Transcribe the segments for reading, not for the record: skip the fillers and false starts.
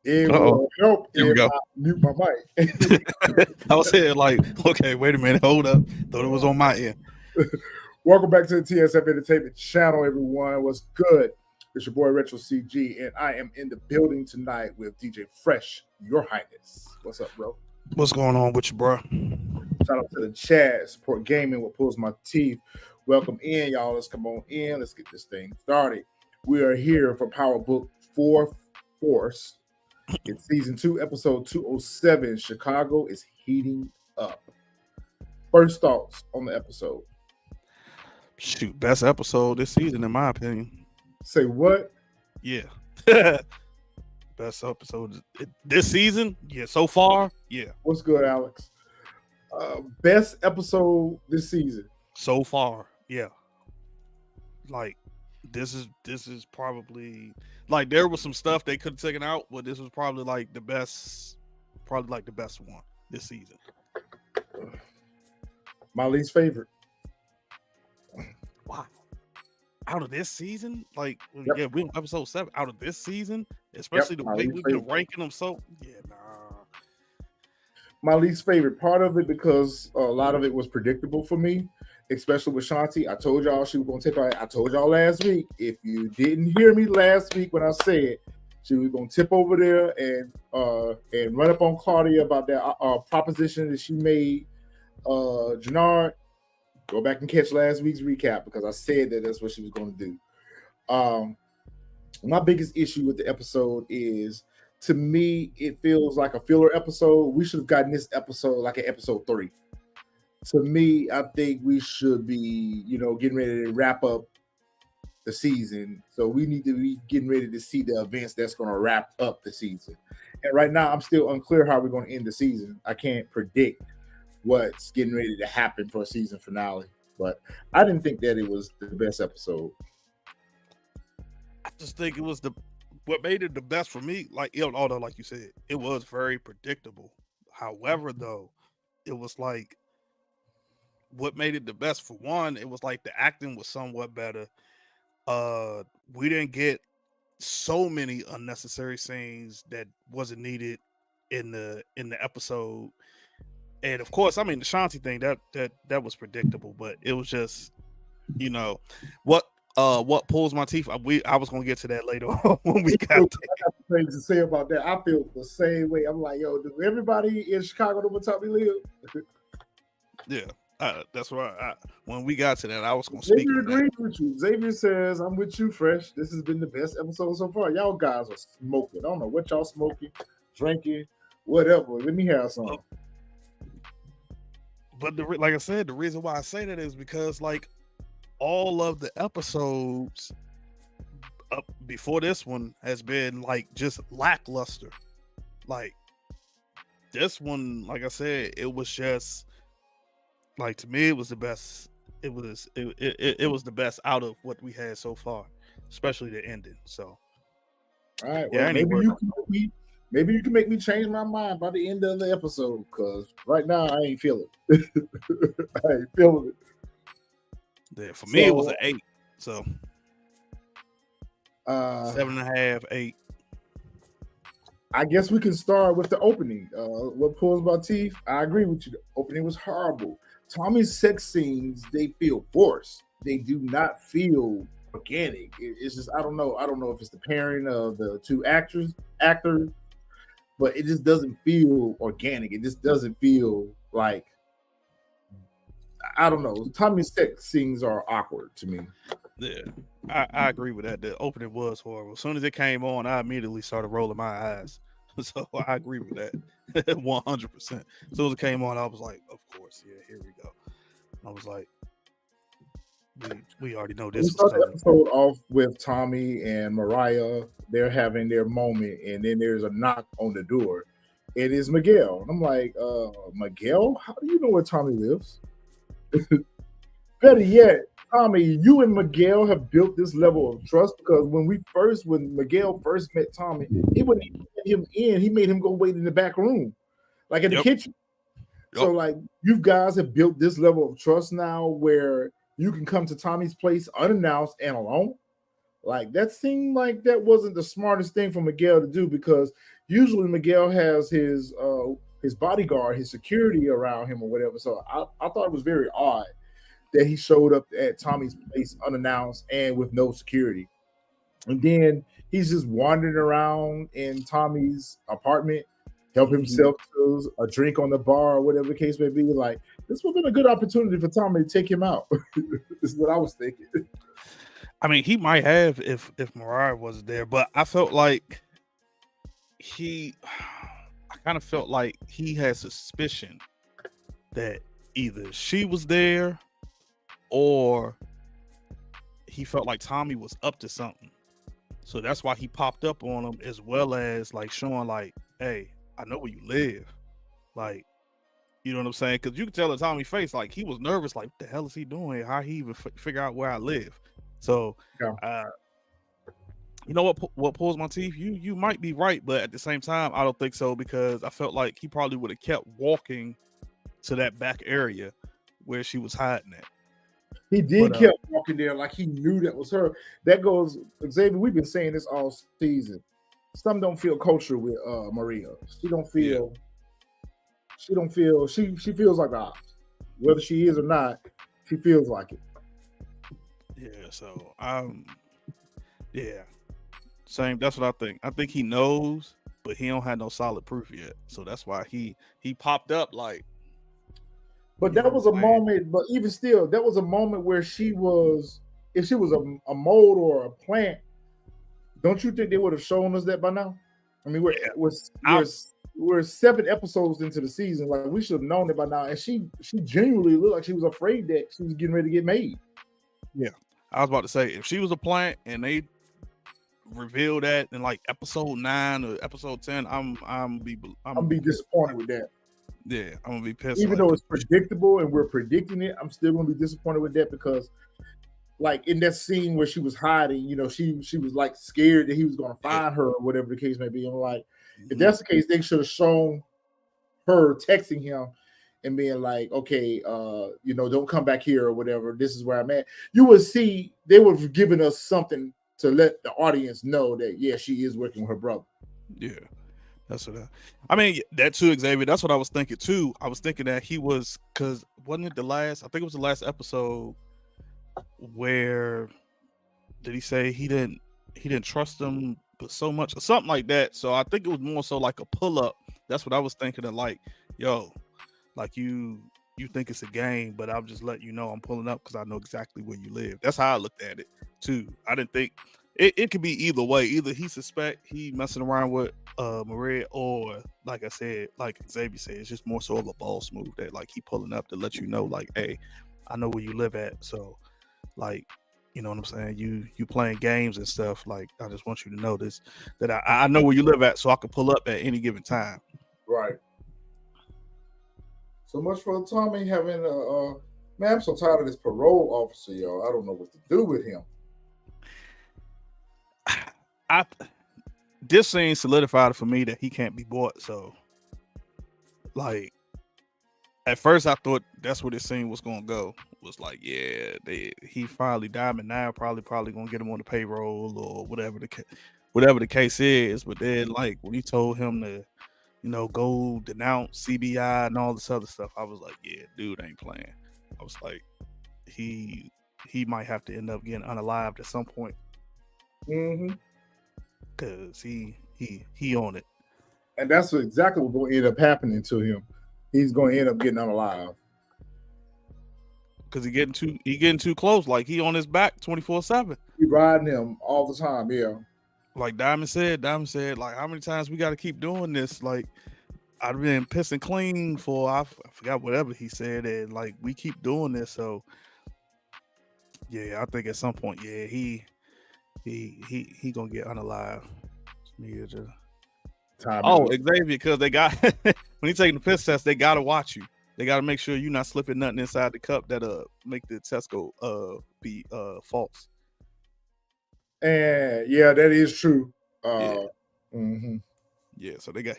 It will help Here we if go. I mute my mic. I was saying like, okay, wait a minute, hold up. Thought it was on my end. Welcome back to the TSF Entertainment Channel, everyone. What's good? It's your boy Retro CG, and I am in the building tonight with DJ Fresh, Your Highness. What's up, bro? What's going on with you, bro? Shout out to the chat, support gaming, what pulls my teeth. Welcome in, y'all. Let's come on in. Let's get this thing started. We are here for Power Book 4 Force. It's season 2, episode 207. Chicago is heating up. First thoughts on the episode. Shoot, best episode this season, in my opinion. Say what? Yeah. Best episode this season? Yeah, so far? Yeah. What's good, Alex? Best episode this season? So far, yeah. Like, this is probably, like, there was some stuff they could have taken out, but this was probably like the best one this season. My least favorite. Wow. Out of this season, like, Yep. yeah, we're in episode 7. Out of this season, especially the way we've been ranking them, so yeah, nah. My least favorite part of it, because a lot of it was predictable for me, especially with Shanti. I told y'all she was going to take her. I told y'all last week. If you didn't hear me last week when I said she was going to tip over there and run up on Claudia about that proposition that she made, Janard, go back and catch last week's recap, because I said that that's what she was going to do. My biggest issue with the episode is, to me, it feels like a filler episode. We should have gotten this episode like an episode 3. To me, I think we should be, getting ready to wrap up the season. So we need to be getting ready to see the events that's going to wrap up the season. And right now, I'm still unclear how we're going to end the season. I can't predict what's getting ready to happen for a season finale. But I didn't think that it was the best episode. I just think it was what made it the best for me. Like, although, like you said, it was very predictable. However, though, it was like, what made it the best, for one, it was like the acting was somewhat better. We didn't get so many unnecessary scenes that wasn't needed in the episode. And of course, I mean, the Shanti thing, that was predictable, but it was just, what pulls my teeth. I was gonna get to that later on when we got there. Things to say about that. I feel the same way. I'm like, yo, do everybody in Chicago know what time we live? Yeah, that's why when we got to that, I was gonna speak. Xavier agrees with you. Xavier says, "I'm with you, Fresh. This has been the best episode so far. Y'all guys are smoking. I don't know what y'all smoking, drinking, whatever. Let me have some." But like I said, the reason why I say that is because, like, all of the episodes up before this one has been like just lackluster. Like, this one, like I said, it was just like, to me, it was the best. It was the best out of what we had so far, especially the ending. So, all right, well, yeah, maybe you can make me change my mind by the end of the episode, because right now I ain't feeling it. I ain't feeling it. Yeah, for me, it was an 8. So 7.5, 8. I guess we can start with the opening. What pulls my teeth? I agree with you. The opening was horrible. Tommy's sex scenes, they feel forced. They do not feel organic. It's just, I don't know. I don't know if it's the pairing of the two actors, but it just doesn't feel organic. It just doesn't feel like, I don't know. Tommy's sex scenes are awkward to me. Yeah, I agree with that. The opening was horrible. As soon as it came on, I immediately started rolling my eyes. So I agree with that 100%. As soon as it came on, I was like, of course, yeah, here we go. I was like, we already know this. We start the episode off with Tommy and Mariah. They're having their moment, and then there's a knock on the door. It is Miguel. And I'm like, Miguel, how do you know where Tommy lives? Better yet, Tommy, you and Miguel have built this level of trust, because when Miguel first met Tommy, he wouldn't even let him in. He made him go wait in the back room, like in the kitchen. Yep. So, like, you guys have built this level of trust now where you can come to Tommy's place unannounced and alone. Like, that seemed like that wasn't the smartest thing for Miguel to do, because Usually Miguel has his bodyguard, his security around him or whatever. So I thought it was very odd that he showed up at Tommy's place unannounced and with no security. And then he's just wandering around in Tommy's apartment, help Mhm. himself to a drink on the bar or whatever the case may be. Like, this would have been a good opportunity for Tommy to take him out. This is what I was thinking. I mean, he might have if Mariah wasn't there, but I felt like he, I kind of felt like he had suspicion that either she was there or he felt like Tommy was up to something. So that's why he popped up on him, as well as like showing like, hey, I know where you live. Like, you know what I'm saying? Because you can tell in Tommy's face, like he was nervous, like, what the hell is he doing? How he even figure out where I live? So, Yeah. you know what pulls my teeth? You might be right, but at the same time, I don't think so, because I felt like he probably would have kept walking to that back area where she was hiding at. He did But keep walking there like he knew that was her. That goes, Xavier, we've been saying this all season. Some don't feel culture with Maria. She don't feel she feels like the ops. Whether she is or not, she feels like it. yeah, so yeah. Same, that's what I think. I think he knows, but he don't have no solid proof yet. So that's why he popped up like. But You know that what was a I'm saying? moment, but even still, that was a moment where she was, if she was a mold or a plant, don't you think they would have shown us that by now? I mean, Yeah. we're 7 episodes into the season. Like, we should have known it by now. And she genuinely looked like she was afraid that she was getting ready to get made. Yeah. I was about to say, if she was a plant and they reveal that in like episode 9 or episode 10, I'm I'm gonna gonna be be pissed. disappointed with that. Yeah, I'm gonna be pissed. Even Like, though it's predictable and we're predicting it, I'm still gonna be disappointed with that because, like, in that scene where she was hiding, she was like scared that he was gonna yeah, find her or whatever the case may be. I'm like, if mhm. that's the case, they should have shown her texting him and being like, okay, don't come back here or whatever. This is where I'm at. You would see they would have given us something to let the audience know that, yeah, she is working with her brother. Yeah, that's what I mean. That too, Xavier. That's what I was thinking too. I was thinking that he was, because wasn't it the last? I think it was the last episode where did he say he didn't trust them but so much or something like that. So I think it was more so like a pull up. That's what I was thinking of. Like, yo, like you think it's a game, but I'm just letting you know I'm pulling up because I know exactly where you live. That's how I looked at it too. I didn't think it could be either way. Either he suspect he messing around with Maria, or like I said, like Xavier said, it's just more so of a boss move that like he pulling up to let you know, like, hey, I know where you live at. So like, you know what I'm saying? You playing games and stuff. Like, I just want you to know this, that I know where you live at, so I can pull up at any given time. Right. So much for Tommy having man, I'm so tired of this parole officer, y'all. I don't know what to do with him. I This scene solidified it for me that he can't be bought. So, like, at first I thought that's where this scene was gonna go. Was like, yeah, he finally Diamond now probably gonna get him on the payroll or whatever the case is. But then, like, when he told him to, go denounce CBI and all this other stuff, I was like, yeah, dude ain't playing. I was like, he might have to end up getting unalived at some point, Mm-hmm. because he on it. And that's exactly what's going to end up happening to him. He's going to end up getting unalive. Because he getting too close. Like, he on his back 24/7. He riding him all the time, yeah. Like Diamond said, like, how many times we got to keep doing this? Like, I've been pissing clean for I forgot whatever he said, and like we keep doing this. So yeah, I think at some point, yeah, he gonna get unalive. Time Oh, is Xavier, because they got when he taking the piss test, they gotta watch you. They gotta make sure you're not slipping nothing inside the cup that make the test go be false. and yeah, that is true. Yeah, Mm-hmm. yeah.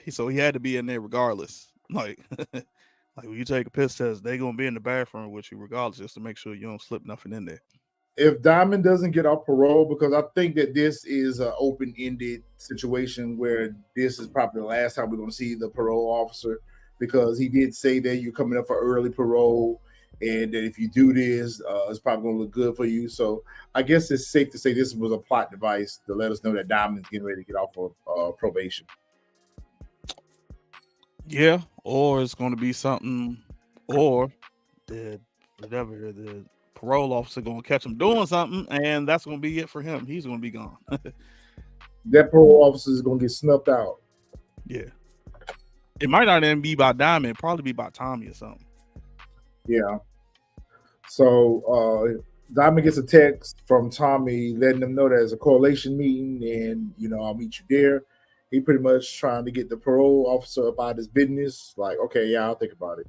So he had to be in there regardless. Like like when you take a piss test, they gonna be in the bathroom with you regardless, just to make sure you don't slip nothing in there. if Diamond doesn't get off parole, because I think that this is an open-ended situation where this is probably the last time we're going to see the parole officer, because he did say that you're coming up for early parole, and that if you do this, it's probably going to look good for you. So I guess it's safe to say this was a plot device to let us know that Diamond's getting ready to get off of probation. Yeah, or it's going to be something, or the parole officer going to catch him doing something, and that's going to be it for him. He's going to be gone. That parole officer is going to get snuffed out. Yeah, it might not even be by Diamond. It'd probably be by Tommy or something. Yeah. So Diamond gets a text from Tommy letting them know there's a correlation meeting, and I'll meet you there. He pretty much trying to get the parole officer about his business. Like, okay, yeah, I'll think about it.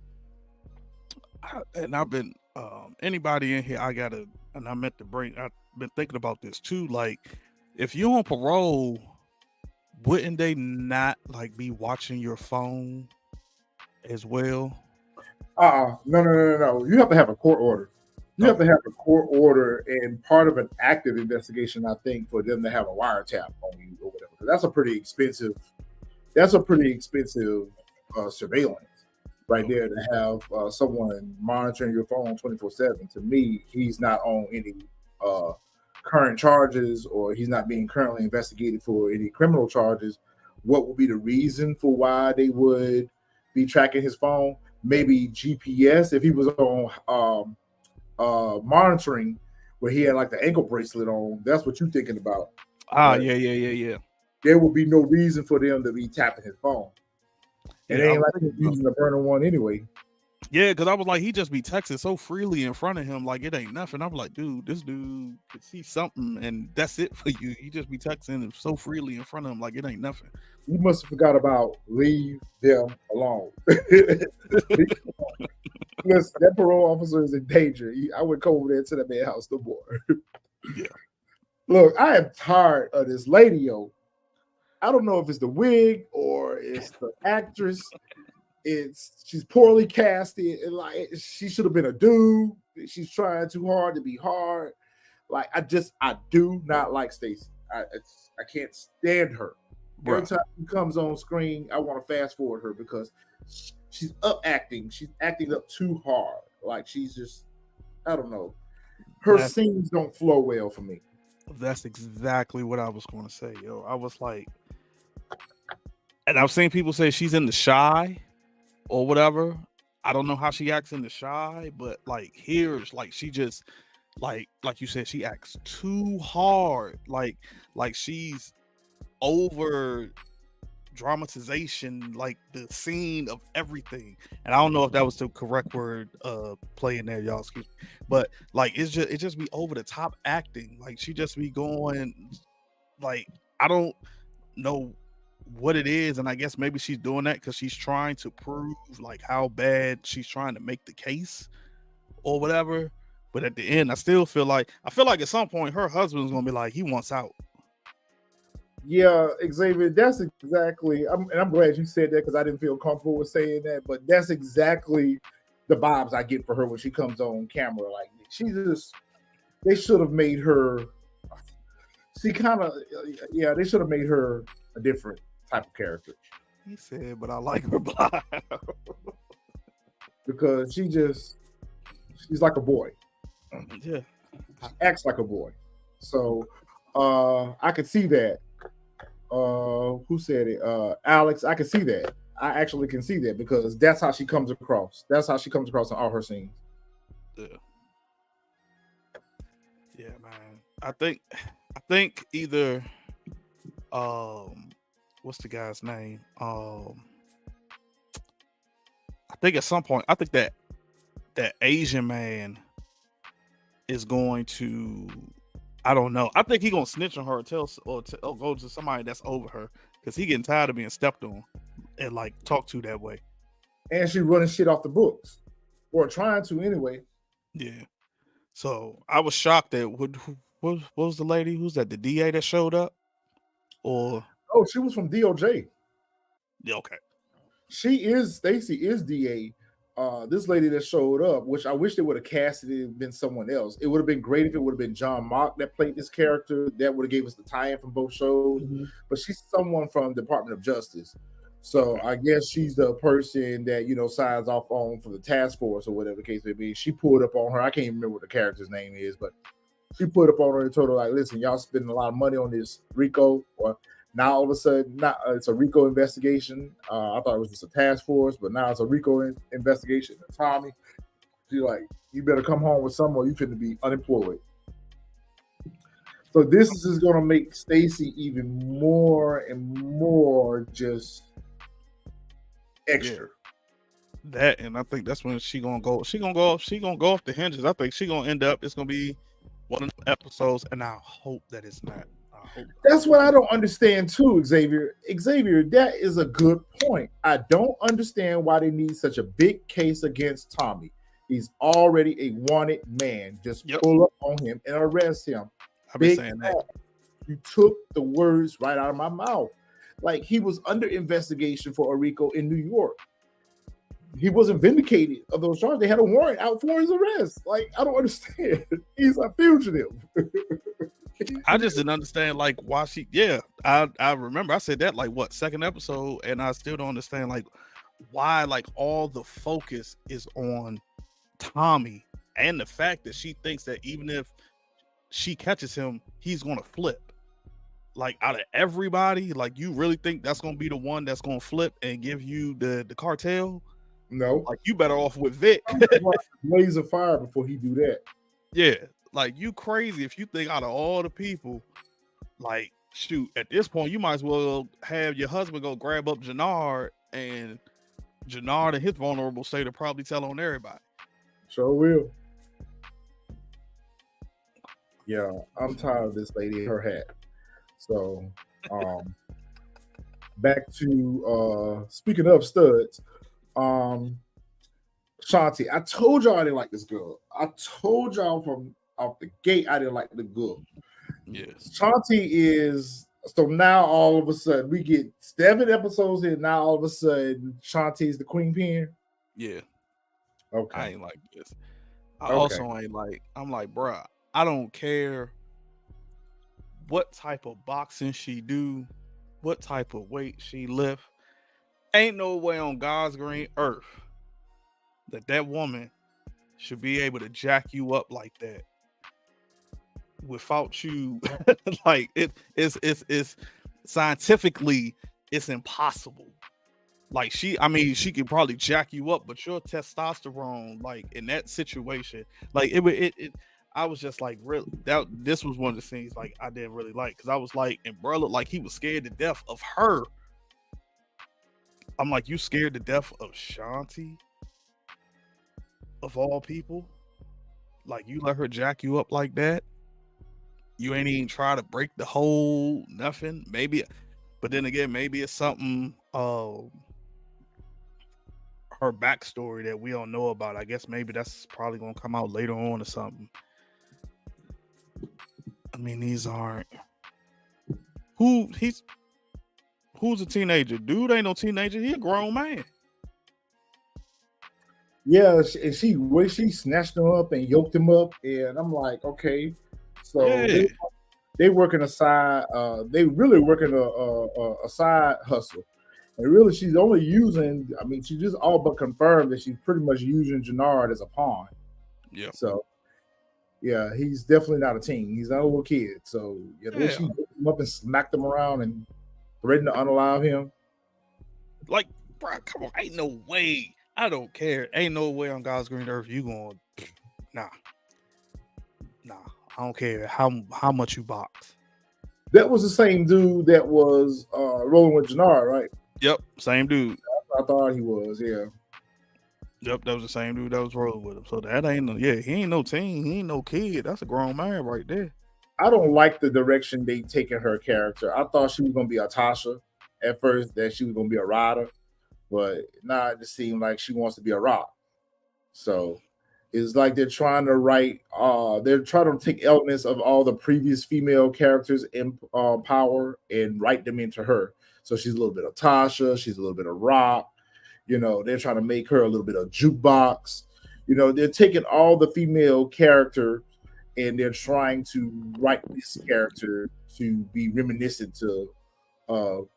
And I've been anybody in here, I've been thinking about this too. Like, if you're on parole, wouldn't they not like be watching your phone as well? No. You have to have a court order. You have to have a court order, and part of an active investigation, I think, for them to have a wiretap on you or whatever. That's a pretty expensive. Surveillance right there, to have someone monitoring your phone 24/7. To me, he's not on any current charges, or he's not being currently investigated for any criminal charges. What would be the reason for why they would be tracking his phone? Maybe GPS, if he was on monitoring where he had like the ankle bracelet on. That's what you're thinking about. Yeah. There would be no reason for them to be tapping his phone. It ain't like he's using the burner one anyway. Yeah, because I was like, he just be texting so freely in front of him, like it ain't nothing. I'm like, dude, this dude could see something, and that's it for you. You just be texting so freely in front of him, like it ain't nothing. You must have forgot about leave them alone. Listen, that parole officer is in danger. I would come over there to that man's house no more. Yeah. Look, I am tired of this lady, yo. I don't know if it's the wig or it's the actress. She's poorly casted, and like she should have been a dude. She's trying too hard to be hard. Like I do not like Stacy. I can't stand her. Every time she comes on screen, I want to fast forward her because she's up acting. She's acting up too hard. Like she's just, I don't know. Her scenes don't flow well for me. That's exactly what I was going to say, yo. I was like, and I've seen people say she's in The Shy or whatever. I don't know how she acts in The Shy, but like here's like she just like you said, she acts too hard. Like she's over dramatization, like the scene of everything. And I don't know if that was the correct word play in there, y'all, excuse me, but like it just be over the top acting. Like she just be going, like I don't know what it is, and I guess maybe she's doing that because she's trying to prove like how bad she's trying to make the case or whatever. But at the end, I feel like at some point her husband's gonna be like, he wants out. Yeah, Xavier, that's exactly. I'm glad you said that because I didn't feel comfortable with saying that, but that's exactly the vibes I get for her when she comes on camera. Like they should have made her. They should have made her a different type of character. He said, but I like her blind. Because she's like a boy. Yeah. She acts like a boy. So I could see that. Who said it? Alex, I can see that. I actually can see that because that's how she comes across. That's how she comes across in all her scenes. Yeah, man. I think either what's the guy's name? I think at some point, I think that Asian man is going to, I don't know. I think he's gonna snitch on her or go to somebody that's over her because he getting tired of being stepped on and like talked to that way. And she running shit off the books, or trying to anyway. Yeah. So I was shocked that what was the lady? Who's that? The DA that showed up? Or she was from DOJ. Yeah, okay. Stacy is DA. this lady that showed up, which I wish they would have casted it been someone else. It would have been great if it would have been John Mock that played this character. That would have gave us the tie-in from both shows. Mhm. But she's someone from Department of Justice. So Okay. I guess she's the person that signs off on for the task force or whatever the case may be. She pulled up on her. I can't even remember what the character's name is, but she put up on her and told her, like, listen, y'all spending a lot of money on this Rico, or now all of a sudden, not it's a Rico investigation. I thought it was just a task force, but now it's a Rico investigation. And Tommy, she's like, you better come home with someone, you finna be unemployed. So this is just gonna make Stacy even more and more just extra. That, and I think that's when she gonna go off the hinges. I think she gonna end up, it's gonna be one of the episodes, and I hope that it's not. That's what I don't understand too, Xavier. Xavier, that is a good point. I don't understand why they need such a big case against Tommy. He's already a wanted man. Just pull up on him and arrest him. I've been saying that. You took the words right out of my mouth. Like, he was under investigation for a Rico in New York. He wasn't vindicated of those charges. They had a warrant out for his arrest. Like, I don't understand. He's a fugitive. I just didn't understand, like, why she. Yeah, I remember I said that, like, what, second episode, and I still don't understand, like, why, like, all the focus is on Tommy, and the fact that she thinks that even if she catches him, he's gonna flip. Like, out of everybody, like, you really think that's gonna be the one that's gonna flip and give you the cartel? No. Like, you better off with Vic. Blaze of fire before he do that. Yeah, like, you crazy if you think out of all the people, like, shoot, at this point you might as well have your husband go grab up Janard, and Janard and his vulnerable state will probably tell on everybody. Sure will. Yeah, I'm tired of this lady and her hat. So, back to speaking of studs, Shanti. I told y'all I didn't like this girl. I told y'all from off the gate I didn't like the girl. Yes. Shanti is, so now all of a sudden we get 7 episodes in. Now all of a sudden Shanti's the queen pin. Yeah. Okay. I ain't like this. I also ain't like, I'm like, bruh, I don't care what type of boxing she do, what type of weight she lift. Ain't no way on God's green earth that woman should be able to jack you up like that without you. Like, it's scientifically, it's impossible. Like, she could probably jack you up, but your testosterone, like, in that situation, like, I was just like, really, this was one of the scenes, like, I didn't really like, because I was like, and bro looked like he was scared to death of her. I'm like, you scared to death of Shanti? Of all people? Like, you let her jack you up like that? You ain't even try to break the whole nothing? Maybe, but then again, maybe it's something, her backstory that we don't know about. I guess maybe that's probably gonna come out later on or something. I mean, these aren't. Who's a teenager? Dude ain't no teenager. He a grown man. Yeah, and she snatched him up and yoked him up, and I'm like, okay, so they working a side. They really working a side hustle. And really, she's only using, I mean, she just all but confirmed that she's pretty much using Jenard as a pawn. Yeah. So, yeah, he's definitely not a teen. He's not a little kid. So, yeah, the way she whipped him up and smacked him around and threatened to unalive him. Like, bro, come on. Ain't no way. I don't care. Ain't no way on God's green earth you going, nah. I don't care how much you box. That was the same dude that was rolling with Janard, right? Yep, same dude. I thought he was, yeah. Yep, that was the same dude that was rolling with him. So that ain't no, he ain't no teen, he ain't no kid. That's a grown man right there. I don't like the direction they taking her character. I thought she was gonna be a Tasha at first, that she was gonna be a rider, but now it just seemed like she wants to be a rock. So it's like they're trying to write, they're trying to take elements of all the previous female characters in Power and write them into her. So she's a little bit of Tasha, she's a little bit of Rock, You know, they're trying to make her a little bit of jukebox. You know, they're taking all the female character and they're trying to write this character to be reminiscent to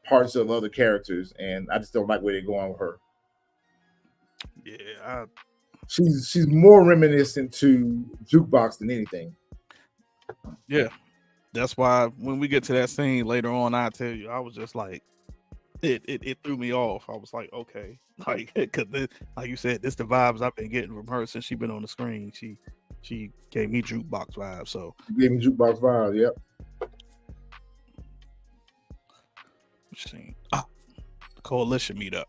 parts of other characters, and I just don't like where they're going with her. Yeah, She's more reminiscent to jukebox than anything. yeah. That's why when we get to that scene later on, I tell you, I was just like, it threw me off. I was like, okay, like, cause like you said, this the vibes I've been getting from her since she been on the screen. She gave me jukebox vibes. So She gave me jukebox vibes. Yep. Scene. The coalition meetup.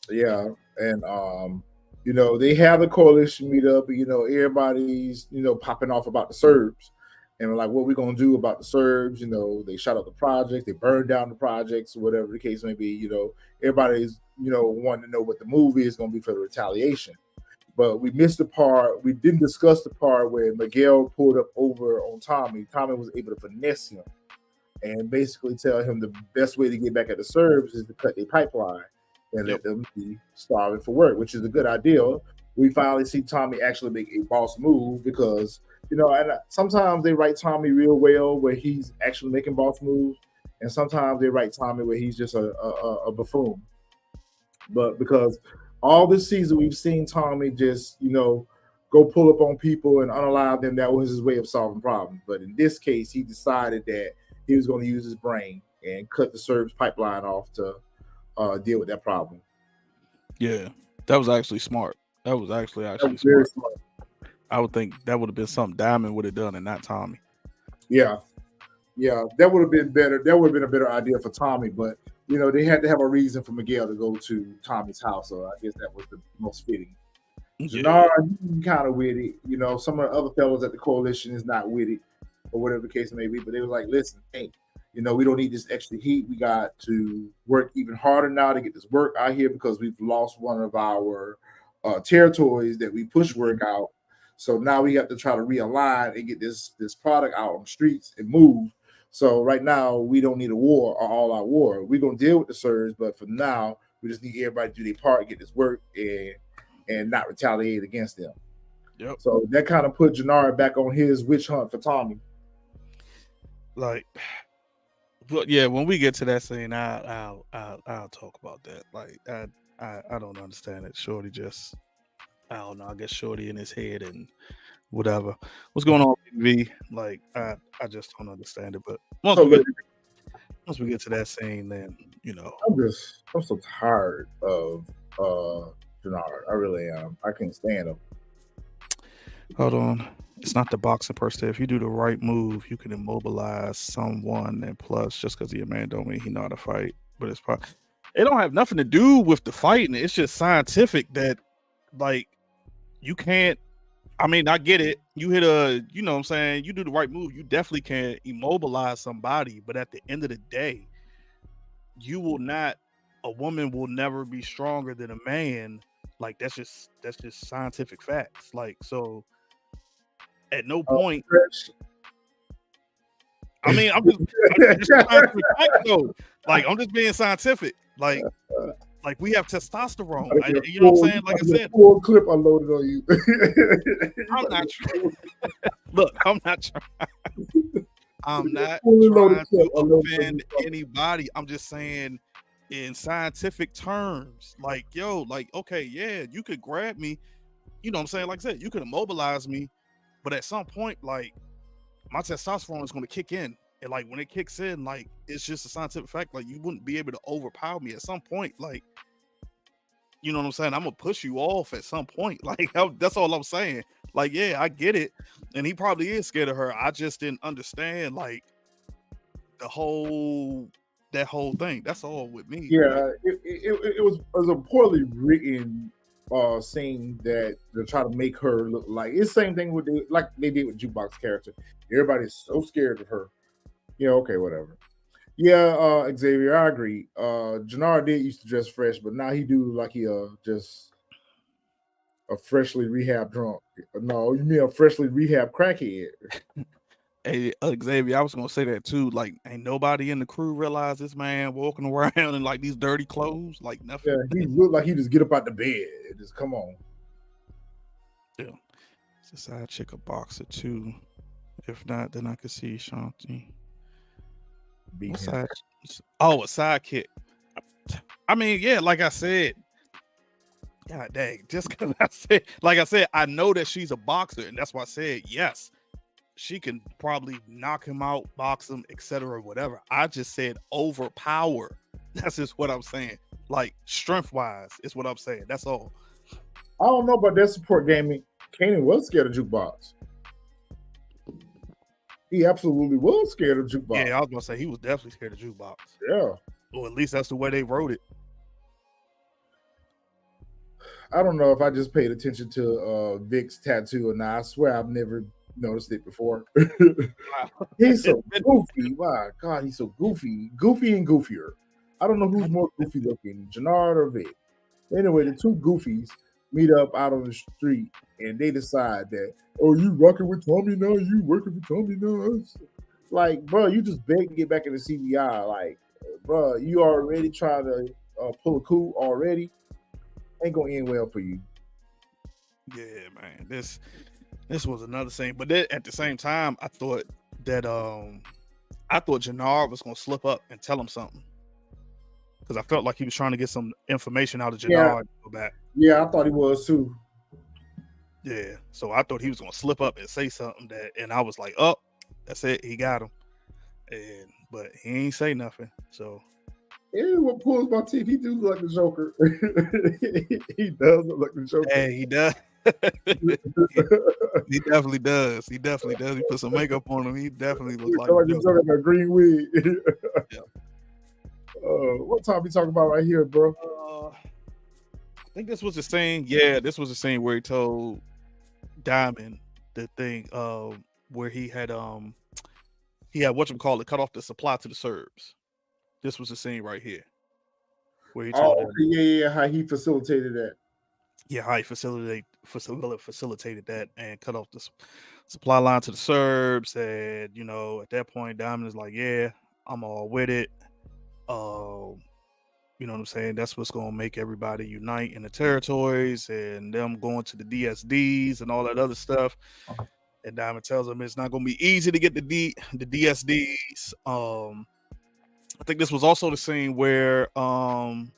Yeah, and you know, they have the coalition meetup. You know, everybody's popping off about the Serbs, and we're like, what are we gonna do about the Serbs? You know, they shot up the project, they burned down the projects, whatever the case may be. You know, everybody's wanting to know what the movie is gonna be for the retaliation. But we missed the part. We didn't discuss the part where Miguel pulled up over on Tommy. Tommy was able to finesse him and basically tell him the best way to get back at the Serbs is to cut their pipeline and let them be starving for work, which is a good idea. We finally see Tommy actually make a boss move because, and sometimes they write Tommy real well where he's actually making boss moves, and sometimes they write Tommy where he's just a buffoon. But because all this season we've seen Tommy just, go pull up on people and unalive them, that was his way of solving problems. But in this case, he decided that he was going to use his brain and cut the Serbs pipeline off to deal with that problem. Yeah, that was actually smart. That was actually smart. Very smart. I would think that would have been something Diamond would have done and not Tommy. Yeah, that would have been better. That would have been a better idea for Tommy, but they had to have a reason for Miguel to go to Tommy's house, so I guess that was the most fitting. Janard, kind of with it. Some of the other fellows at the coalition is not with it, or whatever the case may be. But they were like, listen, hey, we don't need this extra heat. We got to work even harder now to get this work out here because we've lost one of our territories that we push work out. So now we have to try to realign and get this product out on the streets and move. So right now we don't need a war or all-out war. We're gonna deal with the Serbs, but for now we just need everybody to do their part, get this work, and not retaliate against them. Yep. So that kind of put Janard back on his witch hunt for Tommy. Like, but yeah, when we get to that scene, I'll talk about that. Like, I don't understand it. Shorty just, I don't know. I guess Shorty in his head and whatever. What's going on, V? Like, I just don't understand it. But once we get to that scene, then I'm so tired of Janard. I really am. I can't stand him. Hold on. It's not the boxing per se. If you do the right move, you can immobilize someone. And plus, just because he's a man don't mean he know how to fight. But it don't have nothing to do with the fighting. It's just scientific that, like, you can't. I mean, I get it. You hit you know what I'm saying? You do the right move, you definitely can immobilize somebody. But at the end of the day, a woman will never be stronger than a man. Like, that's just scientific facts. Like, so at no point. I mean, I'm just scientific fact, though. Like, I'm just being scientific. Like we have testosterone. You know what I'm saying? Like I said, full clip unloaded on you. I'm not trying. Look, I'm not trying. I'm not trying to offend anybody. I'm just saying, in scientific terms, like, okay, yeah, you could grab me. You know what I'm saying? Like I said, you could immobilize me, but at some point, like, my testosterone is going to kick in. And, like, when it kicks in, like, it's just a scientific fact. Like, you wouldn't be able to overpower me at some point. Like, you know what I'm saying? I'm going to push you off at some point. Like, that's all I'm saying. Like, yeah, I get it. And he probably is scared of her. I just didn't understand, like, that whole thing. That's all with me. Yeah, it was a poorly written scene that they're trying to make her look like. It's the same thing like they did with Jukebox character. Everybody's so scared of her. Yeah, okay, whatever. Yeah, Xavier, I agree. Janard did used to dress fresh, but now he do like he just a freshly rehab drunk. No, you mean a freshly rehab crackhead. Hey, Xavier, I was gonna say that too. Like, ain't nobody in the crew realize this man walking around in like these dirty clothes, like nothing. Yeah, he looked like he just get up out the bed and just come on. Yeah, it's a side chick, a boxer too. If not, then I could see Shanti. Beat him. Side? Oh, a sidekick. I mean, yeah, like I said, God dang, just because I said, I know that she's a boxer, and that's why I said yes, she can probably knock him out, box him, etc., whatever. I just said overpower. That's just what I'm saying. Like strength wise, is what I'm saying. That's all. I don't know about that support gaming. Kanan was scared of jukebox. He absolutely was scared of jukebox. Yeah, I was gonna say he was definitely scared of jukebox. Yeah. Or at least that's the way they wrote it. I don't know if I just paid attention to Vic's tattoo or not. I swear I've never noticed it before. Wow. He's so goofy. My God, he's so goofy. Goofy and goofier. I don't know who's more goofy looking, Janard or Vic. Anyway, the two goofies meet up out on the street and they decide that, oh, you rocking with Tommy now? You working with Tommy now? Like, bro, you just beg to get back in the CBI. Like, bro, you already trying to pull a coup already. Ain't gonna end well for you. Yeah, man. This was another thing. But then at the same time, I thought that Jenard was gonna slip up and tell him something. Because I felt like he was trying to get some information out of Janard to go back. Yeah, I thought he was too. Yeah. So I thought he was gonna slip up and say something and I was like, oh, that's it, he got him. But he ain't say nothing. So yeah, what pulls my teeth, he do look like the Joker. He does look like the Joker. Hey, he does. He definitely does. He definitely does. He put some makeup on him. He definitely looks like the Joker in a green wig. Yeah. What time we talking about right here, bro? I think this was the scene. Yeah, this was the scene where he told Diamond the thing where he had whatchamacallit cut off the supply to the Serbs. This was the scene right here where he told him. Yeah, how he facilitated that. Yeah, how he facilitated that and cut off the supply line to the Serbs. And at that point, Diamond is like, "Yeah, I'm all with it." You know what I'm saying? That's what's gonna make everybody unite in the territories and them going to the DSDs and all that other stuff. And Diamond tells him it's not gonna be easy to get the DSDs. I think this was also the scene where was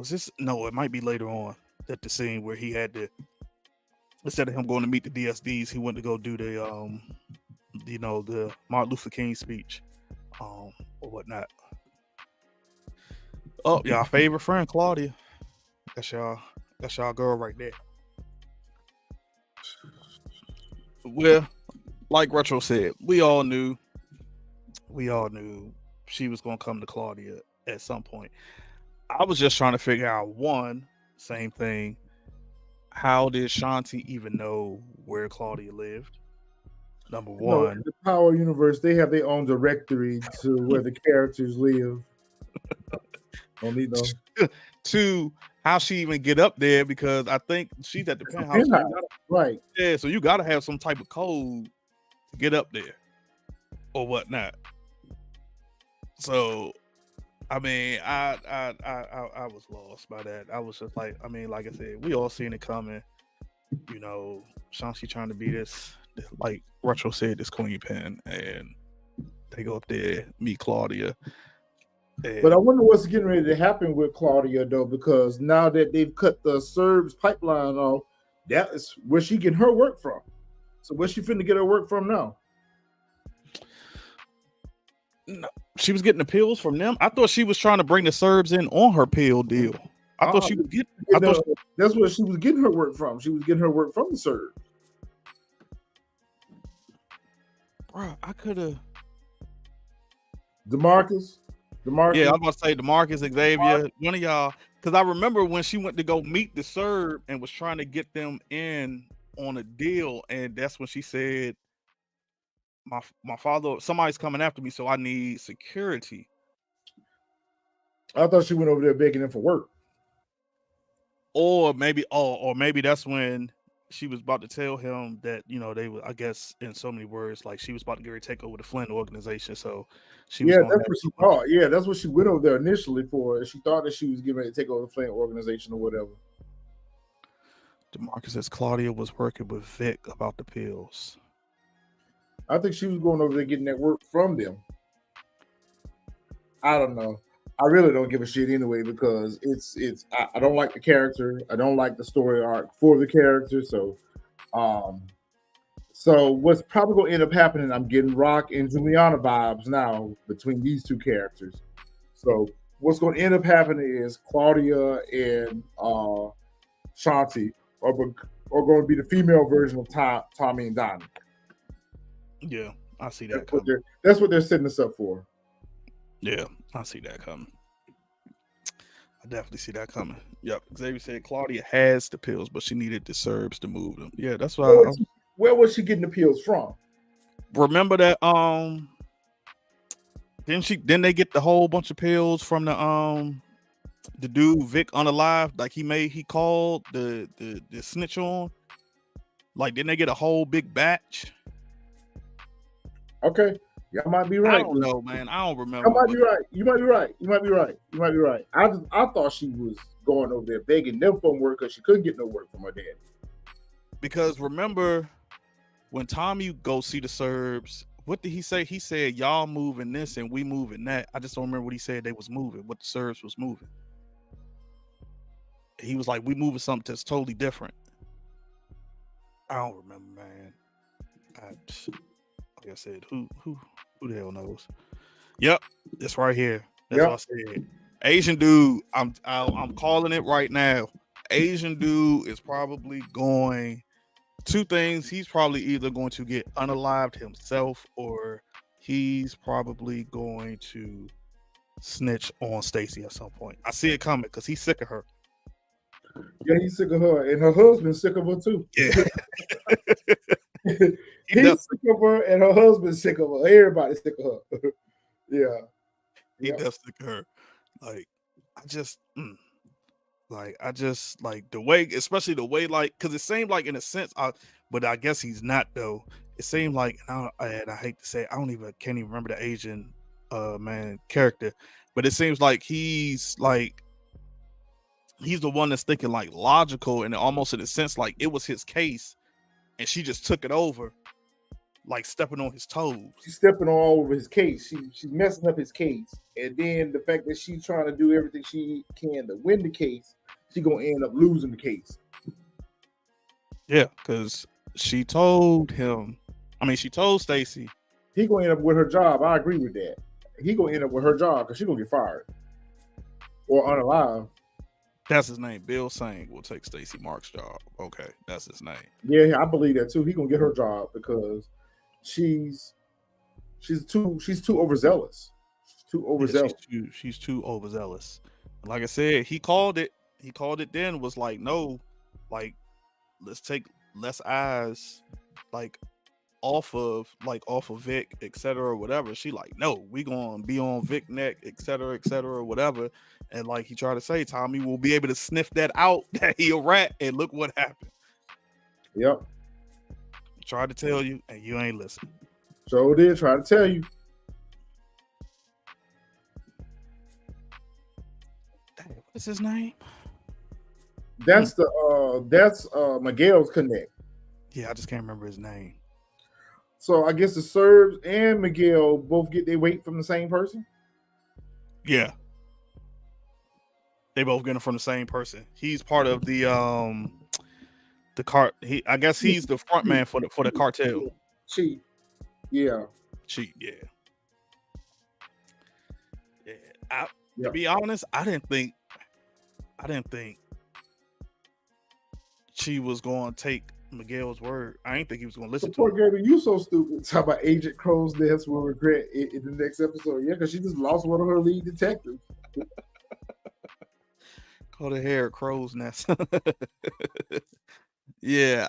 this? No, it might be later on that the scene where he had to, instead of him going to meet the DSDs, he went to go do the the Martin Luther King speech or whatnot. Oh, y'all favorite friend Claudia. That's y'all girl right there. Well, like Retro said, we all knew she was gonna come to Claudia at some point. I was just trying to figure out same thing. How did Shanti even know where Claudia lived? Number one, in the Power Universe, they have their own directory to where the characters live. Don't need no. Two, how she even get up there, because I think she's at the penthouse. Right. Yeah, so you gotta have some type of code to get up there or whatnot. So I mean, I was lost by that. I was just like, I mean, like I said, we all seen it coming. Shanti trying to be this, like Retro said, this queen pin, and they go up there, meet Claudia. But I wonder what's getting ready to happen with Claudia, though, because now that they've cut the Serbs pipeline off, that is where she getting her work from. So where's she finna get her work from now? No, she was getting the pills from them. I thought she was trying to bring the Serbs in on her pill deal. I thought she was getting. That's where she was getting her work from. She was getting her work from the Serbs. Bro, I could have. DeMarcus. Yeah, I was about to say DeMarcus, Xavier, one of y'all. Because I remember when she went to go meet the Serb and was trying to get them in on a deal, and that's when she said, my father, somebody's coming after me, so I need security. I thought she went over there begging them for work. Or maybe that's when she was about to tell him that, you know, they were, I guess, in so many words, like she was about to get ready to take over the Flint organization. So she was Yeah, going to that's have what she someone. thought. Yeah, that's what she went over there initially for. She thought that she was getting ready to take over the Flint organization or whatever. DeMarcus says Claudia was working with Vic about the pills. I think she was going over there getting that work from them. I don't know. I really don't give a shit anyway because I don't like the character. I don't like the story arc for the character. Um so what's probably gonna end up happening, I'm getting Rock and Juliana vibes now between these two characters. So what's gonna end up happening is Claudia and Shanti are, are going to be the female version of Tommy and Donnie. Yeah, I see That's that what coming. they're setting us up for. Yeah, I see that coming. I definitely see that coming. Yep. Xavier said Claudia has the pills, but she needed the Serbs to move them. Yeah, that's why. Where was she getting the pills from? Remember that? Didn't they get the whole bunch of pills from the dude Vic unalive? Like he called the snitch on. Like, didn't they get a whole big batch? Okay. Y'all might be right. I don't know, man. I don't remember. You might be right. You might be right. You might be right. You might be right. I thought she was going over there begging them for work because she couldn't get no work from her dad. Because remember when Tommy go see the Serbs, what did he say? He said, y'all moving this and we moving that. I just don't remember what he said they was moving, what the Serbs was moving. He was like, we moving something that's totally different. I don't remember, man. Like I said, who the hell knows? Yep, it's right here. That's what I said. Asian dude, I'm calling it right now. Asian dude is probably going two things. He's probably either going to get unalived himself or he's probably going to snitch on Stacy at some point. I see it coming because he's sick of her. Yeah, he's sick of her, and her husband's sick of her too. Yeah. He's sick of her, and her husband's sick of her. Everybody's sick of her. Yeah. He does sick of her. Like, I just like the way, especially the way, like, because it seemed like in a sense, but I guess he's not though. It seemed like, and I hate to say it, can't even remember the Asian man character, but it seems like he's the one that's thinking like logical and almost in a sense like it was his case, and she just took it over, like stepping on his toes. She's stepping all over his case. She's messing up his case, and then the fact that she's trying to do everything she can to win the case, she's gonna end up losing the case. Yeah, because she told Stacy he gonna end up with her job. I agree with that. He gonna end up with her job because she's gonna get fired or unalive. That's his name. Bill Sang will take Stacy Mark's job. Okay, that's his name. Yeah, I believe that too. He gonna get her job because she's too overzealous. She's too overzealous. Yeah, she's too overzealous. Like I said, he called it. He called it then. Was like, no, like let's take less eyes, like off of Vic, etc. whatever. She like, no, we gonna be on Vic neck, etc., whatever. And like he tried to say, Tommy will be able to sniff that out that he a rat, and look what happened. Yep. Tried to tell you, and you ain't listening. So did try to tell you. What's his name? That's Miguel's connect. Yeah, I just can't remember his name. So I guess the Serbs and Miguel both get their weight from the same person. Yeah, they both get it from the same person. He's part of the cart. I guess he's the front man for the cartel. Chief. Yeah. Chief. Yeah. Yeah. To be honest, I didn't think she was going to take Miguel's word. I didn't think he was going to listen to her. Poor girl, you so stupid. Talk about Agent Crow's death will regret in the next episode. Yeah, because she just lost one of her lead detectives. Call the hair crow's nest. Yeah,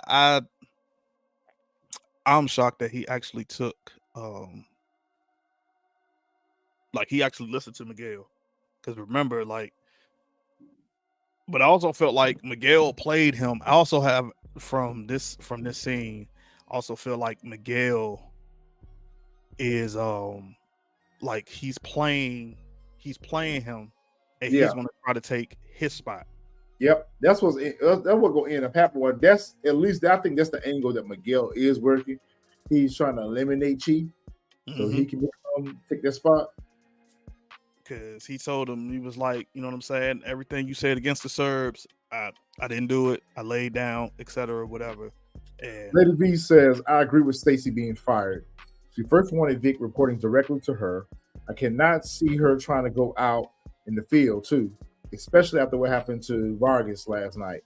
I'm shocked that he actually took he actually listened to Miguel. Because remember, but I also felt like Miguel played him. I also from this scene, also feel like Miguel is like he's playing him, and Yeah. he's gonna try to take his spot. Yep, that's what's gonna end up happening. Well, that's at least I think that's the angle that Miguel is working. He's trying to eliminate Chi so he can take that spot. Because he told him, he was like, you know what I'm saying, everything you said against the Serbs, I didn't do it. I laid down, etc., whatever. And Lady V says, I agree with Stacy being fired. She first wanted Vic reporting directly to her. I cannot see her trying to go out in the field too, especially after what happened to Vargas last night.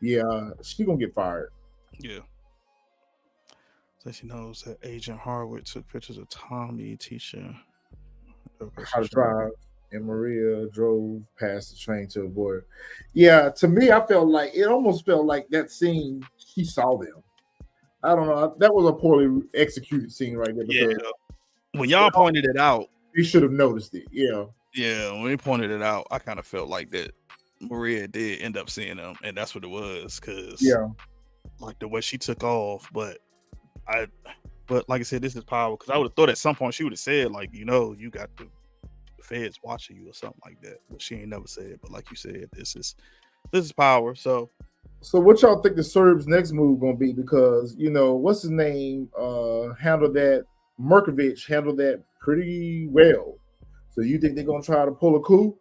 Yeah, she gonna get fired. Yeah. So she knows that Agent Harwood took pictures of Tommy, Tisha, how to drive, and Maria drove past the train to avoid her. Yeah, to me, I felt like it almost felt like that scene, she saw them. I don't know. That was a poorly executed scene right there. Yeah. When y'all pointed it out, you should have noticed it. Yeah. Yeah, when he pointed it out, I kind of felt like that Maria did end up seeing them, and that's what it was. Cause like the way she took off, but like I said, this is power. Because I would have thought at some point she would have said, like, you know, you got the feds watching you or something like that. But she ain't never said. But like you said, this is power. So what y'all think the Serbs' next move gonna be? Because you know what's his name handled that. Merkovich handled that pretty well. So you think they're gonna try to pull a coup